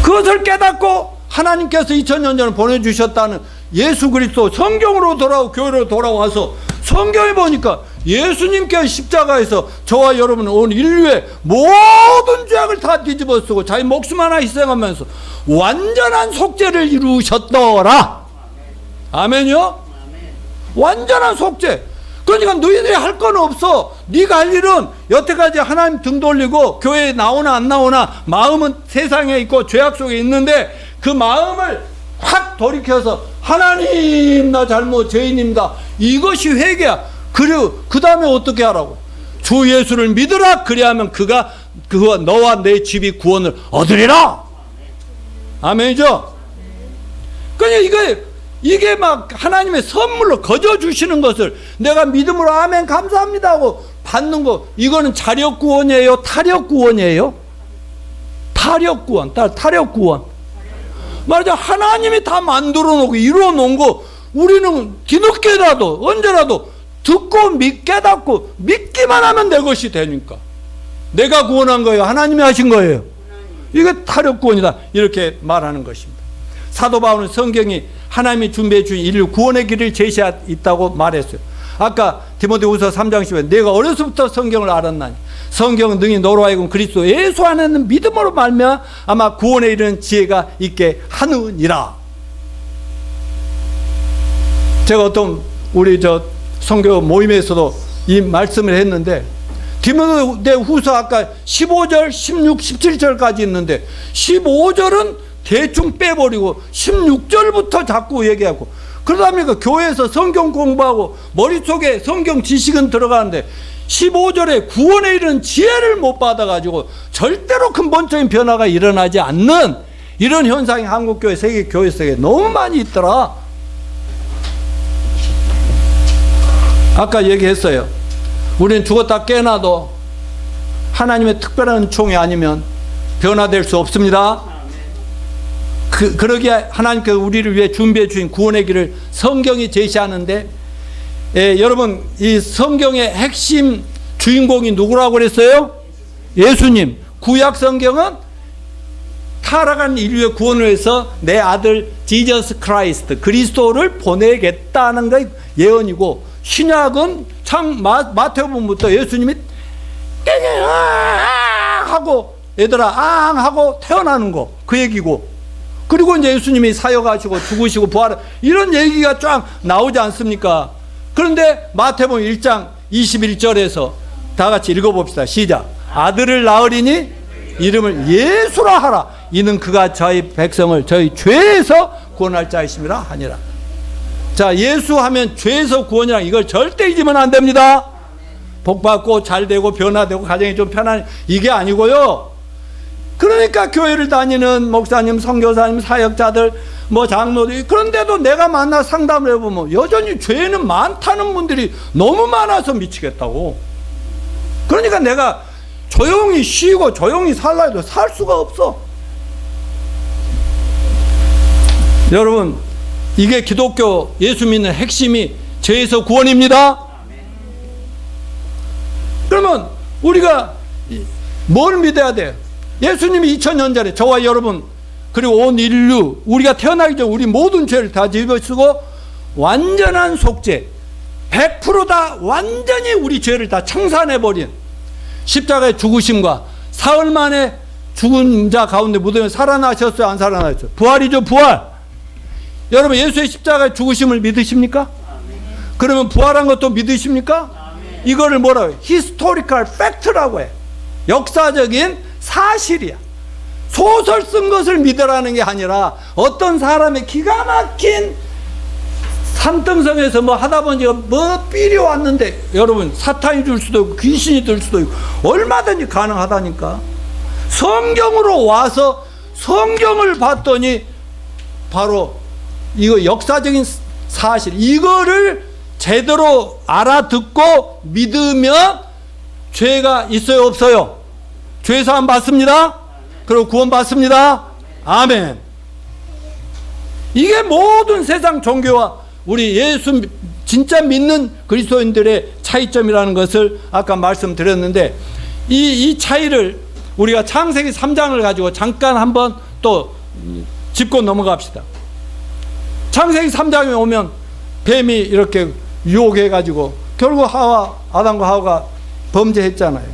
그것을 깨닫고 하나님께서 2000년 전에 보내주셨다는 예수 그리스도 성경으로 돌아오고 교회로 돌아와서 성경에 보니까 예수님께서 십자가에서 저와 여러분 온 인류의 모든 죄악을 다 뒤집어 쓰고 자기 목숨 하나 희생하면서 완전한 속죄를 이루셨더라. 아멘요? 완전한 속죄. 그러니까 너희들이 할 건 없어. 네가 할 일은 여태까지 하나님 등 돌리고 교회에 나오나 안 나오나 마음은 세상에 있고 죄악 속에 있는데 그 마음을 확 돌이켜서 하나님 나 잘못 죄인입니다. 이것이 회개야. 그리고 그 다음에 어떻게 하라고? 주 예수를 믿으라. 그리하면 그가 너와 내 집이 구원을 얻으리라. 아멘이죠? 그러니까 이게 막 하나님의 선물로 거저 주시는 것을 내가 믿음으로 아멘 감사합니다 하고 받는 거, 이거는 자력 구원이에요? 타력 구원이에요? 타력 구원. 타력 구원. 말하자 하나님이 다 만들어 놓고 이루어 놓은 거 우리는 뒤늦게라도 언제라도 듣고 깨닫고 믿기만 하면 내 것이 되니까. 내가 구원한 거예요? 하나님이 하신 거예요? 이게 타력 구원이다. 이렇게 말하는 것입니다. 사도 바울은 성경이 하나님이 준비해 주신 인류 구원의 길을 제시했다고 말했어요. 아까 디모데후서 3장 10에 내가 어려서부터 성경을 알았나니 성경은 능히 너로 하여금 그리스도 예수 안에는 믿음으로 말미암아 아마 구원에 이르는 지혜가 있게 하느니라. 제가 어떤 우리 선교 모임에서도 이 말씀을 했는데 디모데후서 아까 15절, 16, 17절까지 있는데 15절은 대충 빼버리고 16절부터 자꾸 얘기하고 그러다 보니까 교회에서 성경 공부하고 머릿속에 성경 지식은 들어가는데 15절에 구원에 이르는 지혜를 못 받아가지고 절대로 근본적인 변화가 일어나지 않는 이런 현상이 한국교회, 세계교회 속에 너무 많이 있더라. 아까 얘기했어요. 우리는 죽었다 깨어나도 하나님의 특별한 총이 아니면 변화될 수 없습니다. 그러기에 하나님께서 우리를 위해 준비해 주신 구원의 길을 성경이 제시하는데 여러분 이 성경의 핵심 주인공이 누구라고 그랬어요? 예수님. 구약 성경은 타락한 인류의 구원을 위해서 내 아들 지저스 크라이스트 그리스도를 보내겠다는 게 예언이고 신약은 참 마태복음부터 예수님이 하고 얘들아 앙 하고 태어나는 거 그 얘기고 그리고 이제 예수님이 사역하시고 죽으시고 부활 이런 얘기가 쫙 나오지 않습니까? 그런데 마태복음 1장 21절에서 다 같이 읽어봅시다. 시작. 아들을 낳으리니 이름을 예수라 하라. 이는 그가 저희 백성을 저희 죄에서 구원할 자이심이라 하니라. 자, 예수 하면 죄에서 구원이라 이걸 절대 잊으면 안 됩니다. 복받고 잘되고 변화되고 가정이 좀 편한 이게 아니고요. 그러니까 교회를 다니는 목사님, 선교사님, 사역자들, 장로들 그런데도 내가 만나 상담을 해보면 여전히 죄는 많다는 분들이 너무 많아서 미치겠다고. 그러니까 내가 조용히 쉬고 조용히 살라 해도 살 수가 없어. 여러분 이게 기독교 예수 믿는 핵심이 죄에서 구원입니다. 그러면 우리가 뭘 믿어야 돼요? 예수님이 2000년 전에 저와 여러분 그리고 온 인류 우리가 태어나기 전 우리 모든 죄를 다 짊어지고 완전한 속죄 100% 완전히 우리 죄를 다 청산해버린 십자가의 죽으심과 사흘 만에 죽은 자 가운데 무덤에 살아나셨어요? 안 살아나셨어요? 부활이죠, 부활. 여러분 예수의 십자가의 죽으심을 믿으십니까? 그러면 부활한 것도 믿으십니까? 이거를 뭐라고 해요? historical fact라고 해. 역사적인 사실이야. 소설 쓴 것을 믿으라는 게 아니라 어떤 사람의 기가 막힌 산등성에서 뭐 하다 보니까 뭐 삘이 왔는데 여러분 사탄이 줄 수도 있고 귀신이 들 수도 있고 얼마든지 가능하다니까. 성경으로 와서 성경을 봤더니 바로 이거 역사적인 사실 이거를 제대로 알아듣고 믿으면 죄가 있어요 없어요? 죄사함 받습니다. 그리고 구원 받습니다. 아멘. 이게 모든 세상 종교와 우리 예수 진짜 믿는 그리스도인들의 차이점이라는 것을 아까 말씀드렸는데 이 차이를 우리가 창세기 3장을 가지고 잠깐 한번 또 짚고 넘어갑시다. 창세기 3장에 오면 뱀이 이렇게 유혹해 가지고 결국 아담과 하와가 범죄했잖아요.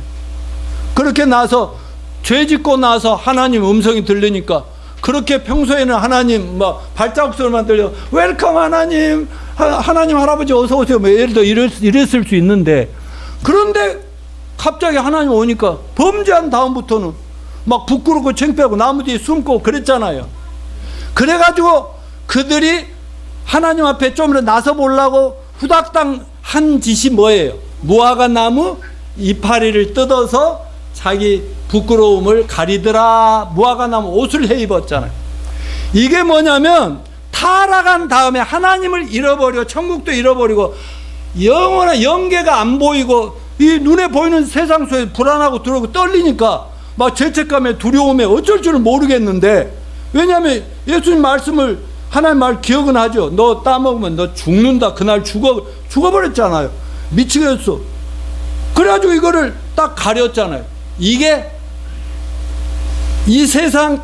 그렇게 나서 죄 짓고 나서 하나님 음성이 들리니까 그렇게 평소에는 하나님 막 발자국 소리만 들려 웰컴 하나님 하나님 할아버지 어서 오세요 뭐 예를 들어 이랬을 수 있는데 그런데 갑자기 하나님 오니까 범죄한 다음부터는 막 부끄럽고 창피하고 나무 뒤에 숨고 그랬잖아요. 그래가지고 그들이 하나님 앞에 좀 나서 보려고 후닥당 한 짓이 뭐예요? 무화과 나무 이파리를 뜯어서 자기 부끄러움을 가리더라. 무화과 나무 옷을 해 입었잖아요. 이게 뭐냐면 타락한 다음에 하나님을 잃어버리고 천국도 잃어버리고 영원한 영계가 안 보이고 이 눈에 보이는 세상 속에 불안하고 두려우고 떨리니까 막 죄책감에 두려움에 어쩔 줄을 모르겠는데 왜냐하면 예수님 말씀을 하나님 말 기억은 하죠. 너 따먹으면 너 죽는다. 그날 죽어버렸잖아요. 미치겠어. 그래가지고 이거를 딱 가렸잖아요. 이게 이 세상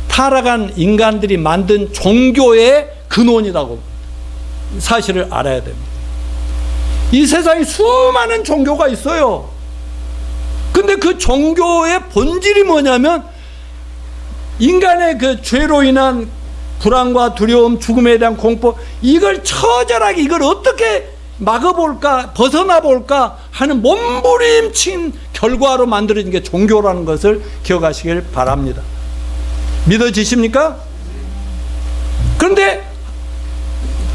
타락한 인간들이 만든 종교의 근원이라고 사실을 알아야 됩니다. 이 세상에 수많은 종교가 있어요. 근데 그 종교의 본질이 뭐냐면 인간의 그 죄로 인한 불안과 두려움, 죽음에 대한 공포 이걸 처절하게 이걸 어떻게 막아볼까 벗어나볼까 하는 몸부림친 결과로 만들어진 게 종교라는 것을 기억하시길 바랍니다. 믿어지십니까? 그런데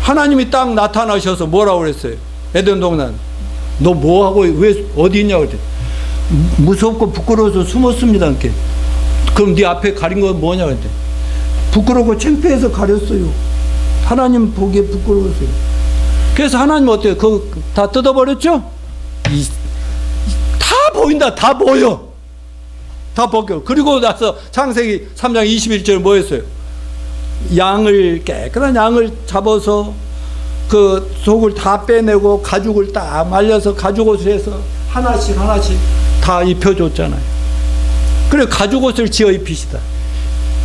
하나님이 딱 나타나셔서 뭐라고 그랬어요? 에덴 동산 너 뭐하고 왜 어디 있냐고 그랬더니 무섭고 부끄러워서 숨었습니다. 이렇게. 그럼 네 앞에 가린 건 뭐냐고 그랬더니 부끄럽고 창피해서 가렸어요. 하나님 보기에 부끄러웠어요. 그래서 하나님 어때요? 그거 다 뜯어버렸죠? 다 보인다. 다 보여. 다 벗겨. 그리고 나서 창세기 3장 21절에 뭐 했어요? 깨끗한 양을 잡아서 그 속을 다 빼내고 가죽을 딱 말려서 가죽옷을 해서 하나씩 다 입혀줬잖아요. 그래 가죽옷을 지어 입히시다.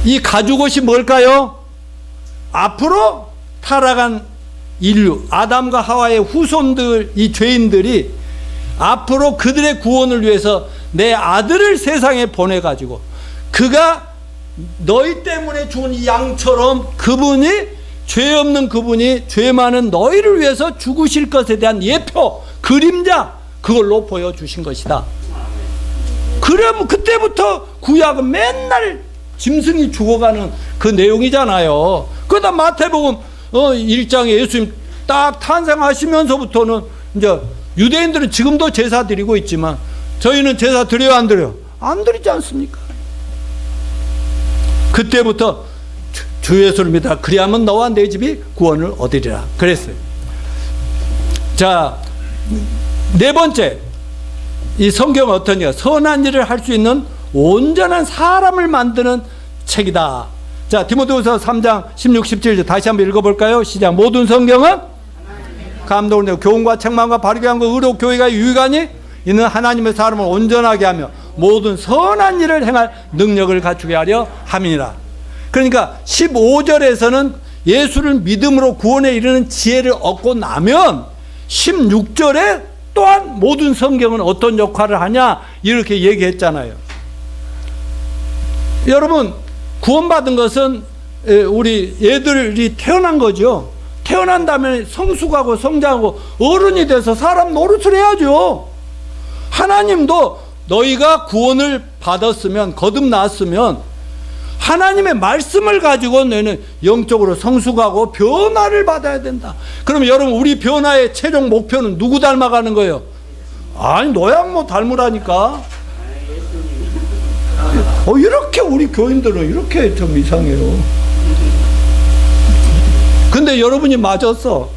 이 가죽옷이 뭘까요? 앞으로 타락한 인류 아담과 하와의 후손들 이 죄인들이 앞으로 그들의 구원을 위해서 내 아들을 세상에 보내가지고 그가 너희 때문에 죽은 이 양처럼 그분이 죄 없는 그분이 죄 많은 너희를 위해서 죽으실 것에 대한 예표 그림자 그걸로 보여주신 것이다. 그러면 그때부터 구약은 맨날 짐승이 죽어가는 그 내용이잖아요. 그러다 마태복음 1장에 예수님 딱 탄생하시면서부터는 이제 유대인들은 지금도 제사 드리고 있지만 저희는 제사 드려요 안 드려요? 안 드리지 않습니까? 그때부터 주 예수를 믿어 그리하면 너와 내 집이 구원을 얻으리라 그랬어요. 자, 네 번째 이 성경은 어떠냐? 선한 일을 할 수 있는 온전한 사람을 만드는 책이다. 자, 디모데후서 3장 16, 17절 다시 한번 읽어볼까요? 시작. 모든 성경은 감동을 내고 교훈과 책망과 바르게 한 것 의로 교회가 유익하니 이는 하나님의 사람을 온전하게 하며 모든 선한 일을 행할 능력을 갖추게 하려 함이니라. 그러니까 15절에서는 예수를 믿음으로 구원에 이르는 지혜를 얻고 나면 16절에 또한 모든 성경은 어떤 역할을 하냐 이렇게 얘기했잖아요. 여러분, 구원받은 것은 우리 얘들이 태어난 거죠. 태어난 다음에 성숙하고 성장하고 어른이 돼서 사람 노릇을 해야죠. 하나님도 너희가 구원을 받았으면, 거듭났으면 하나님의 말씀을 가지고 너희는 영적으로 성숙하고 변화를 받아야 된다. 그러면 여러분, 우리 변화의 최종 목표는 누구 닮아가는 거예요? 아니, 노양모 닮으라니까. 이렇게 우리 교인들은 이렇게 좀 이상해요. 근데 여러분이 맞았어.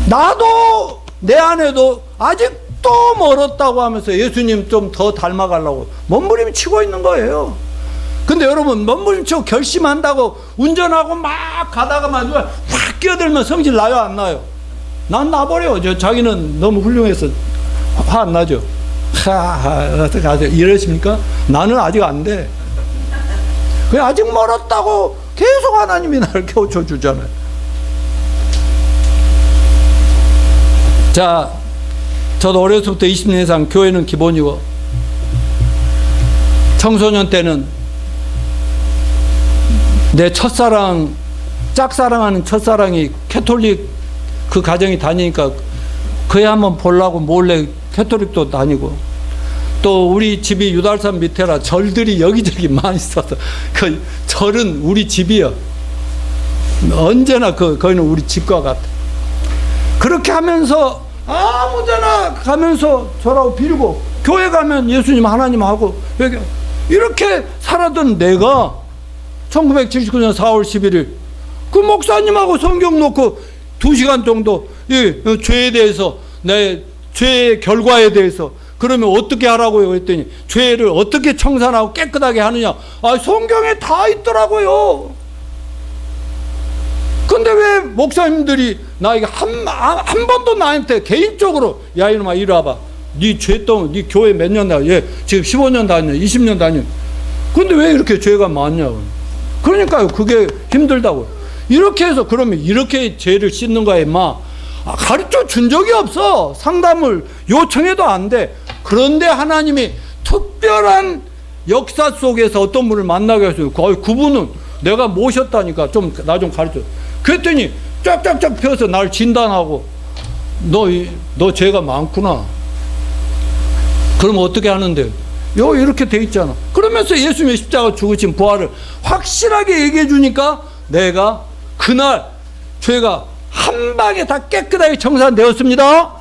나도 내 아내도 아직도 멀었다고 하면서 예수님 좀 더 닮아가려고 몸부림 치고 있는 거예요. 근데 여러분, 몸부림 치고 결심한다고 운전하고 막 가다가만 확 끼어들면 성질 나요, 안 나요? 난 나버려. 자기는 너무 훌륭해서 화 안 나죠? 어떻게 하세요? 이러십니까? 나는 아직 안 돼. 그냥 아직 멀었다고 계속 하나님이 나를 깨우쳐 주잖아요. 자, 저도 어려서부터 20년 이상 교회는 기본이고, 청소년 때는 내 첫사랑, 짝사랑하는 첫사랑이 캐톨릭 그 가정이 다니니까 그애 한번 보려고 몰래 캐톨릭도 다니고, 또 우리 집이 유달산 밑에라 절들이 여기저기 많이 있어서 그 절은 우리 집이요. 언제나 거기는 우리 집과 같아. 그렇게 하면서 아무데나 가면서 저라고 빌고, 교회 가면 예수님 하나님 하고, 이렇게 살았던 내가 1979년 4월 11일 그 목사님하고 성경 놓고 2시간 정도 이 죄에 대해서, 내 죄의 결과에 대해서, 그러면 어떻게 하라고요? 했더니 죄를 어떻게 청산하고 깨끗하게 하느냐. 성경에 다 있더라고요. 근데 왜 목사님들이 나에게 한 번도 나한테 개인적으로, 야 이놈아 이리 와봐, 네 죄덩, 네 교회 몇 년 다녀, 얘 지금 15년 다녀, 20년 다녀, 근데 왜 이렇게 죄가 많냐고. 그러니까요, 그게 힘들다고. 이렇게 해서, 그러면 이렇게 죄를 씻는 거야 임마, 가르쳐 준 적이 없어. 상담을 요청해도 안 돼. 그런데 하나님이 특별한 역사 속에서 어떤 분을 만나게 했어요. 그분은 내가 모셨다니까 나 좀 가르쳐. 그랬더니 쫙쫙쫙 펴서 날 진단하고, 너 죄가 많구나. 그럼 어떻게 하는데? 이렇게 돼 있잖아. 그러면서 예수님의 십자가 죽으신 부활을 확실하게 얘기해 주니까 내가 그날 죄가 한 방에 다 깨끗하게 청산되었습니다.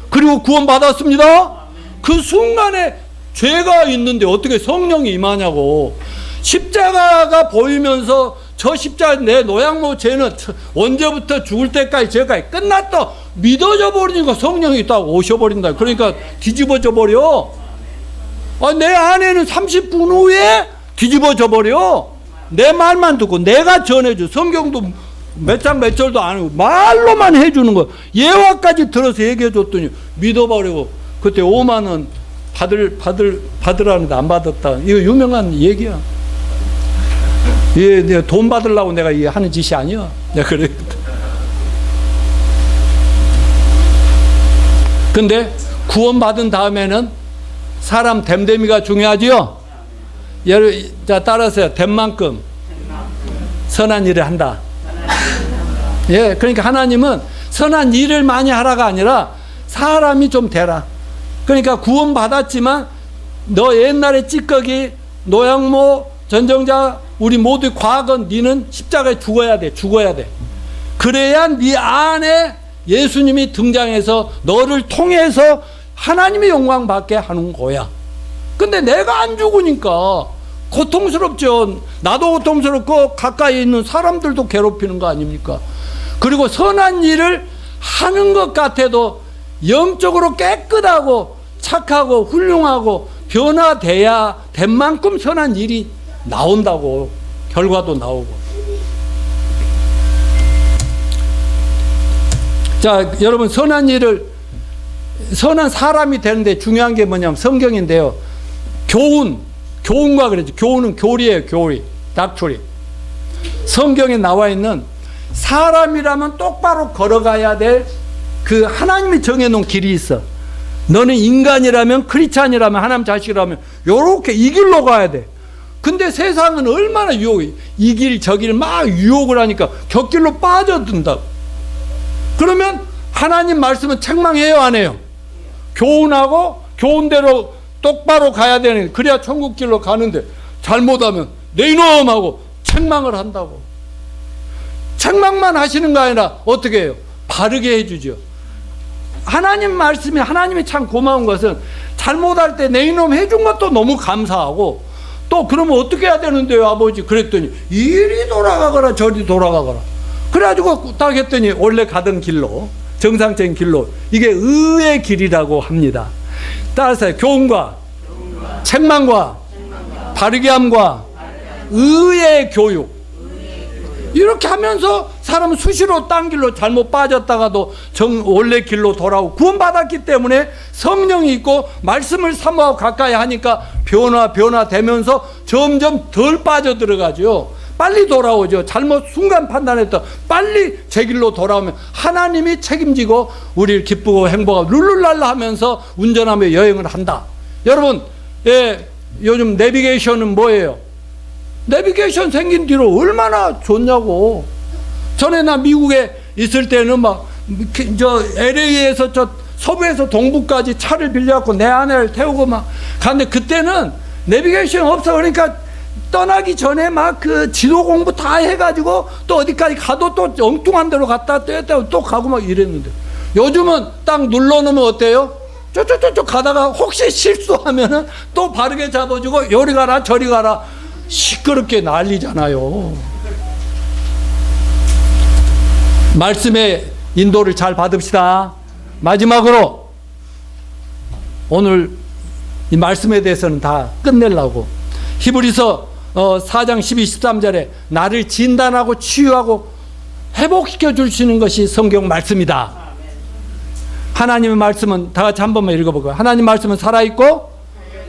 그리고 구원받았습니다. 그 순간에 죄가 있는데 어떻게 성령이 임하냐고. 십자가가 보이면서 저 십자가, 내 노양모 죄는 언제부터 죽을 때까지 죄가 끝났다 믿어져 버리니까 성령이 딱 오셔버린다. 그러니까 뒤집어져 버려. 내 아내는 30분 후에 뒤집어져 버려. 내 말만 듣고 내가 전해줘. 성경도 몇 장 몇 절도 안 하고 말로만 해주는 거. 예화까지 들어서 얘기해 줬더니 믿어버리고, 그때 5만 원 받으라는데 안 받았다. 이거 유명한 얘기야. 내가 돈 받으려고 내가 이게 하는 짓이 아니야. 내가 그래. 근데 구원받은 다음에는 사람 됨됨이가 중요하지요. 자, 따라서요. 된 만큼 선한 일을 한다. 예, 그러니까 하나님은 선한 일을 많이 하라가 아니라 사람이 좀 되라. 그러니까 구원 받았지만 너 옛날에 찌꺼기, 노양모, 전정자, 우리 모두의 과거는 니는 십자가에 죽어야 돼. 그래야 네 안에 예수님이 등장해서 너를 통해서 하나님의 영광 받게 하는 거야. 근데 내가 안 죽으니까 고통스럽죠. 나도 고통스럽고 가까이 있는 사람들도 괴롭히는 거 아닙니까? 그리고 선한 일을 하는 것 같아도 영적으로 깨끗하고 착하고 훌륭하고 변화돼야 된 만큼 선한 일이 나온다고. 결과도 나오고. 자, 여러분, 선한 사람이 되는데 중요한 게 뭐냐면 성경인데요. 교훈과 그러죠. 교훈은 교리예요, 교리. 닥트리. 성경에 나와 있는 사람이라면 똑바로 걸어가야 될 그 하나님이 정해놓은 길이 있어. 너는 인간이라면, 크리스찬이라면, 하나님 자식이라면 요렇게 이 길로 가야 돼. 근데 세상은 얼마나 유혹이, 이 길 저 길 막 유혹을 하니까 곁길로 빠져든다. 그러면 하나님 말씀은 책망해요, 안 해요? 교훈하고 교훈대로 똑바로 가야 되는, 그래야 천국 길로 가는데 잘못하면 내 이놈 하고 책망을 한다고. 책망만 하시는 거 아니라 어떻게 해요? 바르게 해주죠. 하나님 말씀이, 하나님이 참 고마운 것은 잘못할 때 내 이놈 해준 것도 너무 감사하고, 또 그러면 어떻게 해야 되는데요, 아버지? 그랬더니 이리 돌아가거라 저리 돌아가거라. 그래가지고 딱 했더니 원래 가던 길로, 정상적인 길로, 이게 의의 길이라고 합니다. 따라서 교훈과 책망과 바르게 함과 의의 교육, 이렇게 하면서 사람은 수시로 딴 길로 잘못 빠졌다가도 원래 길로 돌아오고, 구원받았기 때문에 성령이 있고 말씀을 사모하고 가까이 하니까 변화되면서 점점 덜 빠져들어가죠. 빨리 돌아오죠. 잘못 순간 판단했다 빨리 제 길로 돌아오면 하나님이 책임지고 우리를 기쁘고 행복하고 룰루랄라 하면서 운전하며 여행을 한다. 여러분, 요즘 내비게이션은 뭐예요? 내비게이션 생긴 뒤로 얼마나 좋냐고. 전에 나 미국에 있을 때는 LA에서 서부에서 동부까지 차를 빌려갖고 내 아내를 태우고 갔는데, 그때는 내비게이션 없어. 그러니까 떠나기 전에 그 지도 공부 다 해가지고 또 어디까지 가도 또 엉뚱한 데로 갔다 또 가고 이랬는데, 요즘은 딱 눌러놓으면 어때요? 쪼쪼쪼쪼 가다가 혹시 실수하면은 또 바르게 잡아주고 요리 가라 저리 가라 시끄럽게 난리잖아요. 말씀의 인도를 잘 받읍시다. 마지막으로 오늘 이 말씀에 대해서는 다 끝내려고, 히브리서 4장 12, 13절에 나를 진단하고 치유하고 회복시켜 주시는 것이 성경 말씀이다. 하나님의 말씀은 다 같이 한 번만 읽어볼까요? 하나님 말씀은 살아있고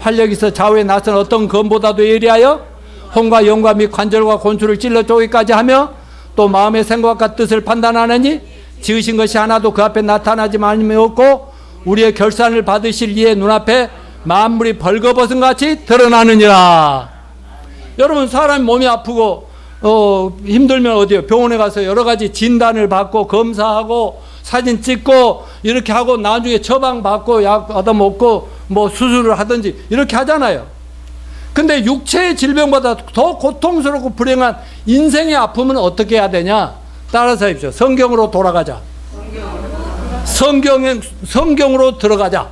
활력이 있어 좌우에 나선 어떤 검보다도 예리하여 혼과 영과 및 관절과 곤수를 찔러 쪼개기까지 하며 또 마음의 생각과 뜻을 판단하느니 지으신 것이 하나도 그 앞에 나타나지 말음이 없고 우리의 결산을 받으실 이의 눈앞에 만물이 벌거벗은 같이 드러나느니라. 여러분, 사람이 몸이 아프고 힘들면 어디요? 병원에 가서 여러 가지 진단을 받고 검사하고 사진 찍고 이렇게 하고 나중에 처방 받고 약 얻어먹고 수술을 하든지 이렇게 하잖아요. 근데 육체의 질병보다 더 고통스럽고 불행한 인생의 아픔은 어떻게 해야 되냐? 따라서 해보십시오. 성경으로 돌아가자. 성경으로 들어가자.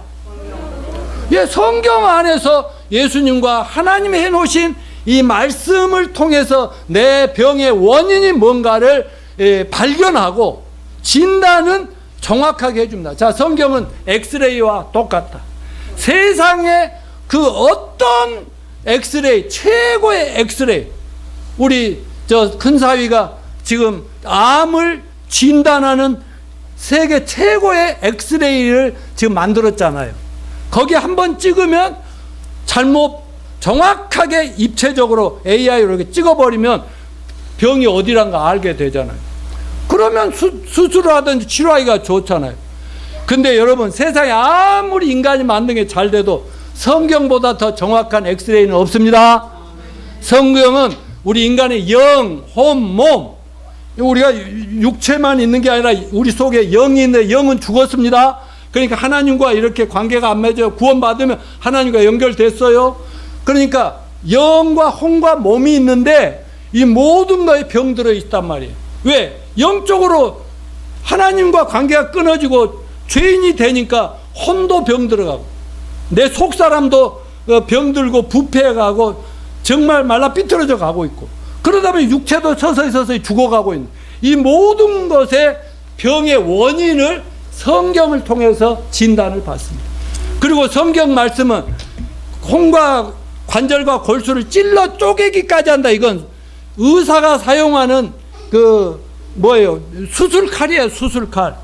성경 안에서 예수님과 하나님이 해놓으신 이 말씀을 통해서 내 병의 원인이 뭔가를 발견하고 진단은 정확하게 해줍니다. 자, 성경은 엑스레이와 똑같다. 세상에 그 어떤 엑스레이, 최고의 엑스레이, 우리 큰 사위가 지금 암을 진단하는 세계 최고의 엑스레이를 지금 만들었잖아요. 거기 한번 찍으면 정확하게 입체적으로 AI로 이렇게 찍어버리면 병이 어디란가 알게 되잖아요. 그러면 수술을 하든지 치료하기가 좋잖아요. 근데 여러분, 세상에 아무리 인간이 만든 게 잘 돼도 성경보다 더 정확한 엑스레이는 없습니다. 성경은 우리 인간의 영, 혼, 몸, 우리가 육체만 있는 게 아니라 우리 속에 영이 있는데 영은 죽었습니다. 그러니까 하나님과 이렇게 관계가 안 맺어요. 구원받으면 하나님과 연결됐어요. 그러니까 영과 혼과 몸이 있는데 이 모든 거에 병들어 있단 말이에요. 왜? 영적으로 하나님과 관계가 끊어지고 죄인이 되니까 혼도 병들어가고 내 속사람도 병들고 부패해가고 정말 말라 삐뚤어져 가고 있고, 그러다 보니 육체도 서서히 죽어가고 있는 이 모든 것의 병의 원인을 성경을 통해서 진단을 받습니다. 그리고 성경 말씀은 혼과 관절과 골수를 찔러 쪼개기까지 한다. 이건 의사가 사용하는 수술칼이에요. 수술칼.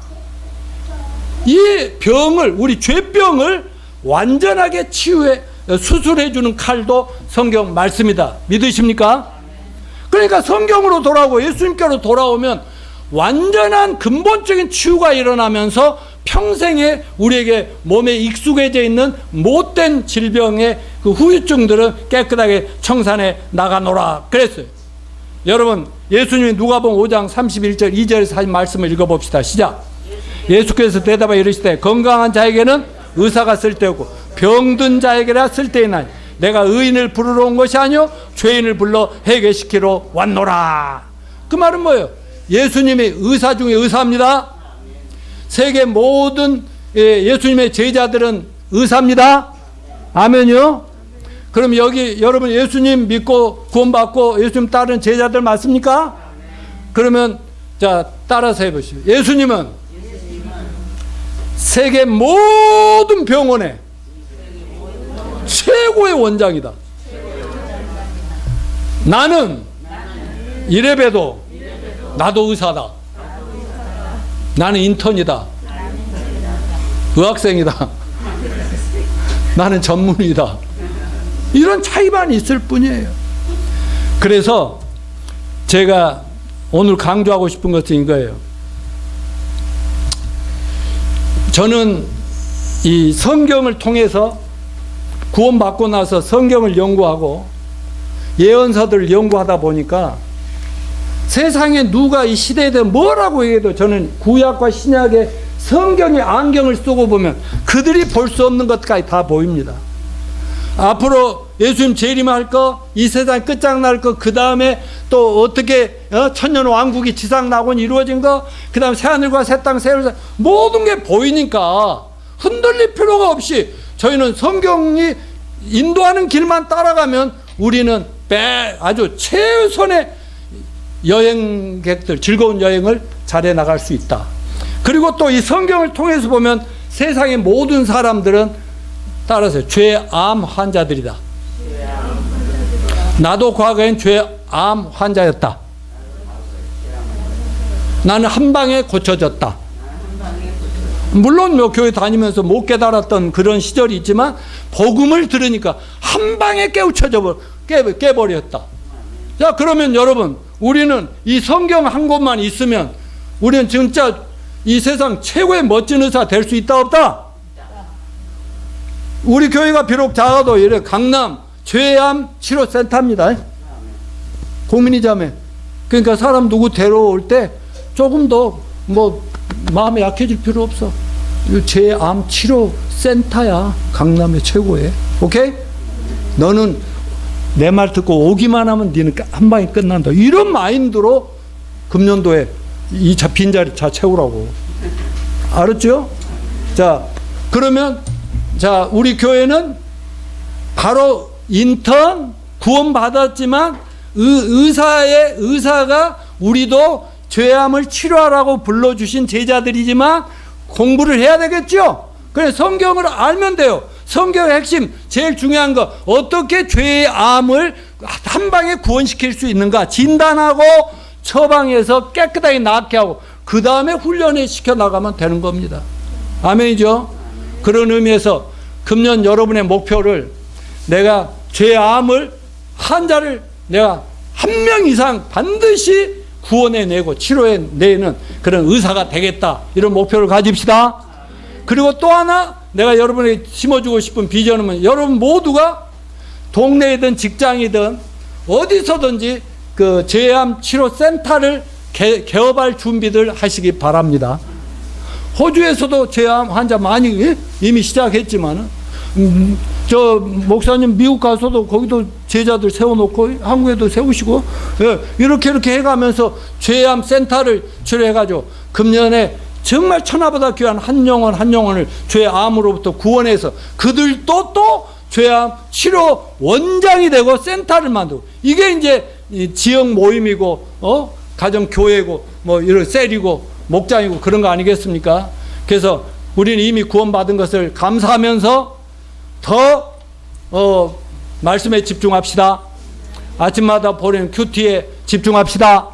이 병을, 우리 죄병을 완전하게 수술해 주는 칼도 성경 말씀이다. 믿으십니까? 그러니까 성경으로 돌아오고 예수님께로 돌아오면 완전한 근본적인 치유가 일어나면서 평생에 우리에게 몸에 익숙해져 있는 못된 질병의 그 후유증들은 깨끗하게 청산해 나가노라 그랬어요. 여러분, 예수님이 누가복음 5장 31절 2절에서 하신 말씀을 읽어봅시다. 시작. 예수께서 대답하여 이르시되 건강한 자에게는 의사가 쓸데없고 병든 자에게라 쓸데있나니 내가 의인을 부르러 온 것이 아니요 죄인을 불러 해결시키러 왔노라. 그 말은 뭐예요? 예수님이 의사 중에 의사입니다. 세계 모든 예수님의 제자들은 의사입니다. 아멘요? 그럼 여기 여러분 예수님 믿고 구원받고 예수님 따르는 제자들 맞습니까? 그러면 자 따라서 해보시죠. 예수님은 세계 모든 병원의 최고의 원장이다. 나는 이래봬도 나도 의사다. 나는 인턴이다. 의학생이다. 나는 전문의다. 이런 차이만 있을 뿐이에요. 그래서 제가 오늘 강조하고 싶은 것은 이거예요. 저는 이 성경을 통해서 구원받고 나서 성경을 연구하고 예언서들을 연구하다 보니까 세상에 누가 이 시대에 대해 뭐라고 얘기해도 저는 구약과 신약의 성경의 안경을 쓰고 보면 그들이 볼 수 없는 것까지 다 보입니다. 앞으로 예수님 재림할 거, 이 세상 끝장날 거, 그 다음에 또 어떻게 천년 왕국이 지상 낙원이 이루어진 거, 그 다음에 새하늘과 새 땅, 새 하늘, 모든 게 보이니까 흔들릴 필요가 없이 저희는 성경이 인도하는 길만 따라가면 우리는 아주 최선의 여행객들, 즐거운 여행을 잘해 나갈 수 있다. 그리고 또 이 성경을 통해서 보면 세상의 모든 사람들은 따라서 죄암 환자들이다. 나도 과거엔 죄암 환자였다. 나는 한 방에 고쳐졌다. 물론 뭐 교회 다니면서 못 깨달았던 그런 시절이 있지만 복음을 들으니까 한 방에 깨버렸다. 자, 그러면 여러분, 우리는 이 성경 한 곳만 있으면 우리는 진짜 이 세상 최고의 멋진 의사 될 수 있다 없다? 우리 교회가 비록 작아도 이래 강남 죄암 치료센터입니다. 고민이자매. 그러니까 사람 누구 데려올 때 조금 더 뭐 마음이 약해질 필요 없어. 죄암 치료센터야. 강남의 최고의. 오케이? 너는 내 말 듣고 오기만 하면 니는 한 방에 끝난다. 이런 마인드로 금년도에 이 빈자리 다 채우라고. 알았죠? 자, 그러면 자, 우리 교회는 바로 인턴 구원받았지만 의사가 우리도 죄암을 치료하라고 불러주신 제자들이지만 공부를 해야 되겠죠? 그래, 성경을 알면 돼요. 성경의 핵심, 제일 중요한 거, 어떻게 죄의 암을 한 방에 구원시킬 수 있는가 진단하고 처방해서 깨끗하게 낫게 하고 그 다음에 훈련을 시켜 나가면 되는 겁니다. 아멘이죠? 그런 의미에서 금년 여러분의 목표를 내가 죄의 암을 환자를 내가 한 명 이상 반드시 구원해내고 치료해내는 그런 의사가 되겠다. 이런 목표를 가집시다. 그리고 또 하나 내가 여러분에게 심어주고 싶은 비전은 여러분 모두가 동네이든 직장이든 어디서든지 그 죄암 치료센터를 개업할 준비들 하시기 바랍니다. 호주에서도 죄암 환자 많이 이미 시작했지만은 저 목사님 미국 가서도 거기도 제자들 세워놓고 한국에도 세우시고 이렇게 해가면서 죄암 센터를 치료해가지고 금년에 정말 천하보다 귀한 한 영혼을 죄암으로부터 구원해서 그들도 또 죄암 치료 원장이 되고 센터를 만들고 이게 이제 지역 모임이고 가정 교회고 뭐 이런 셀이고 목장이고 그런 거 아니겠습니까? 그래서 우리는 이미 구원받은 것을 감사하면서 더 말씀에 집중합시다. 아침마다 보내는 큐티에 집중합시다.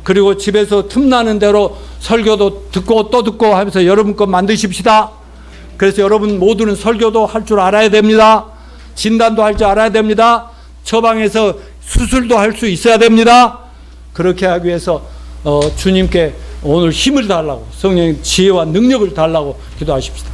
그리고 집에서 틈나는 대로 설교도 듣고 또 듣고 하면서 여러분 것 만드십시다. 그래서 여러분 모두는 설교도 할 줄 알아야 됩니다. 진단도 할 줄 알아야 됩니다. 처방에서 수술도 할 수 있어야 됩니다. 그렇게 하기 위해서 주님께 오늘 힘을 달라고, 성령의 지혜와 능력을 달라고 기도하십시다.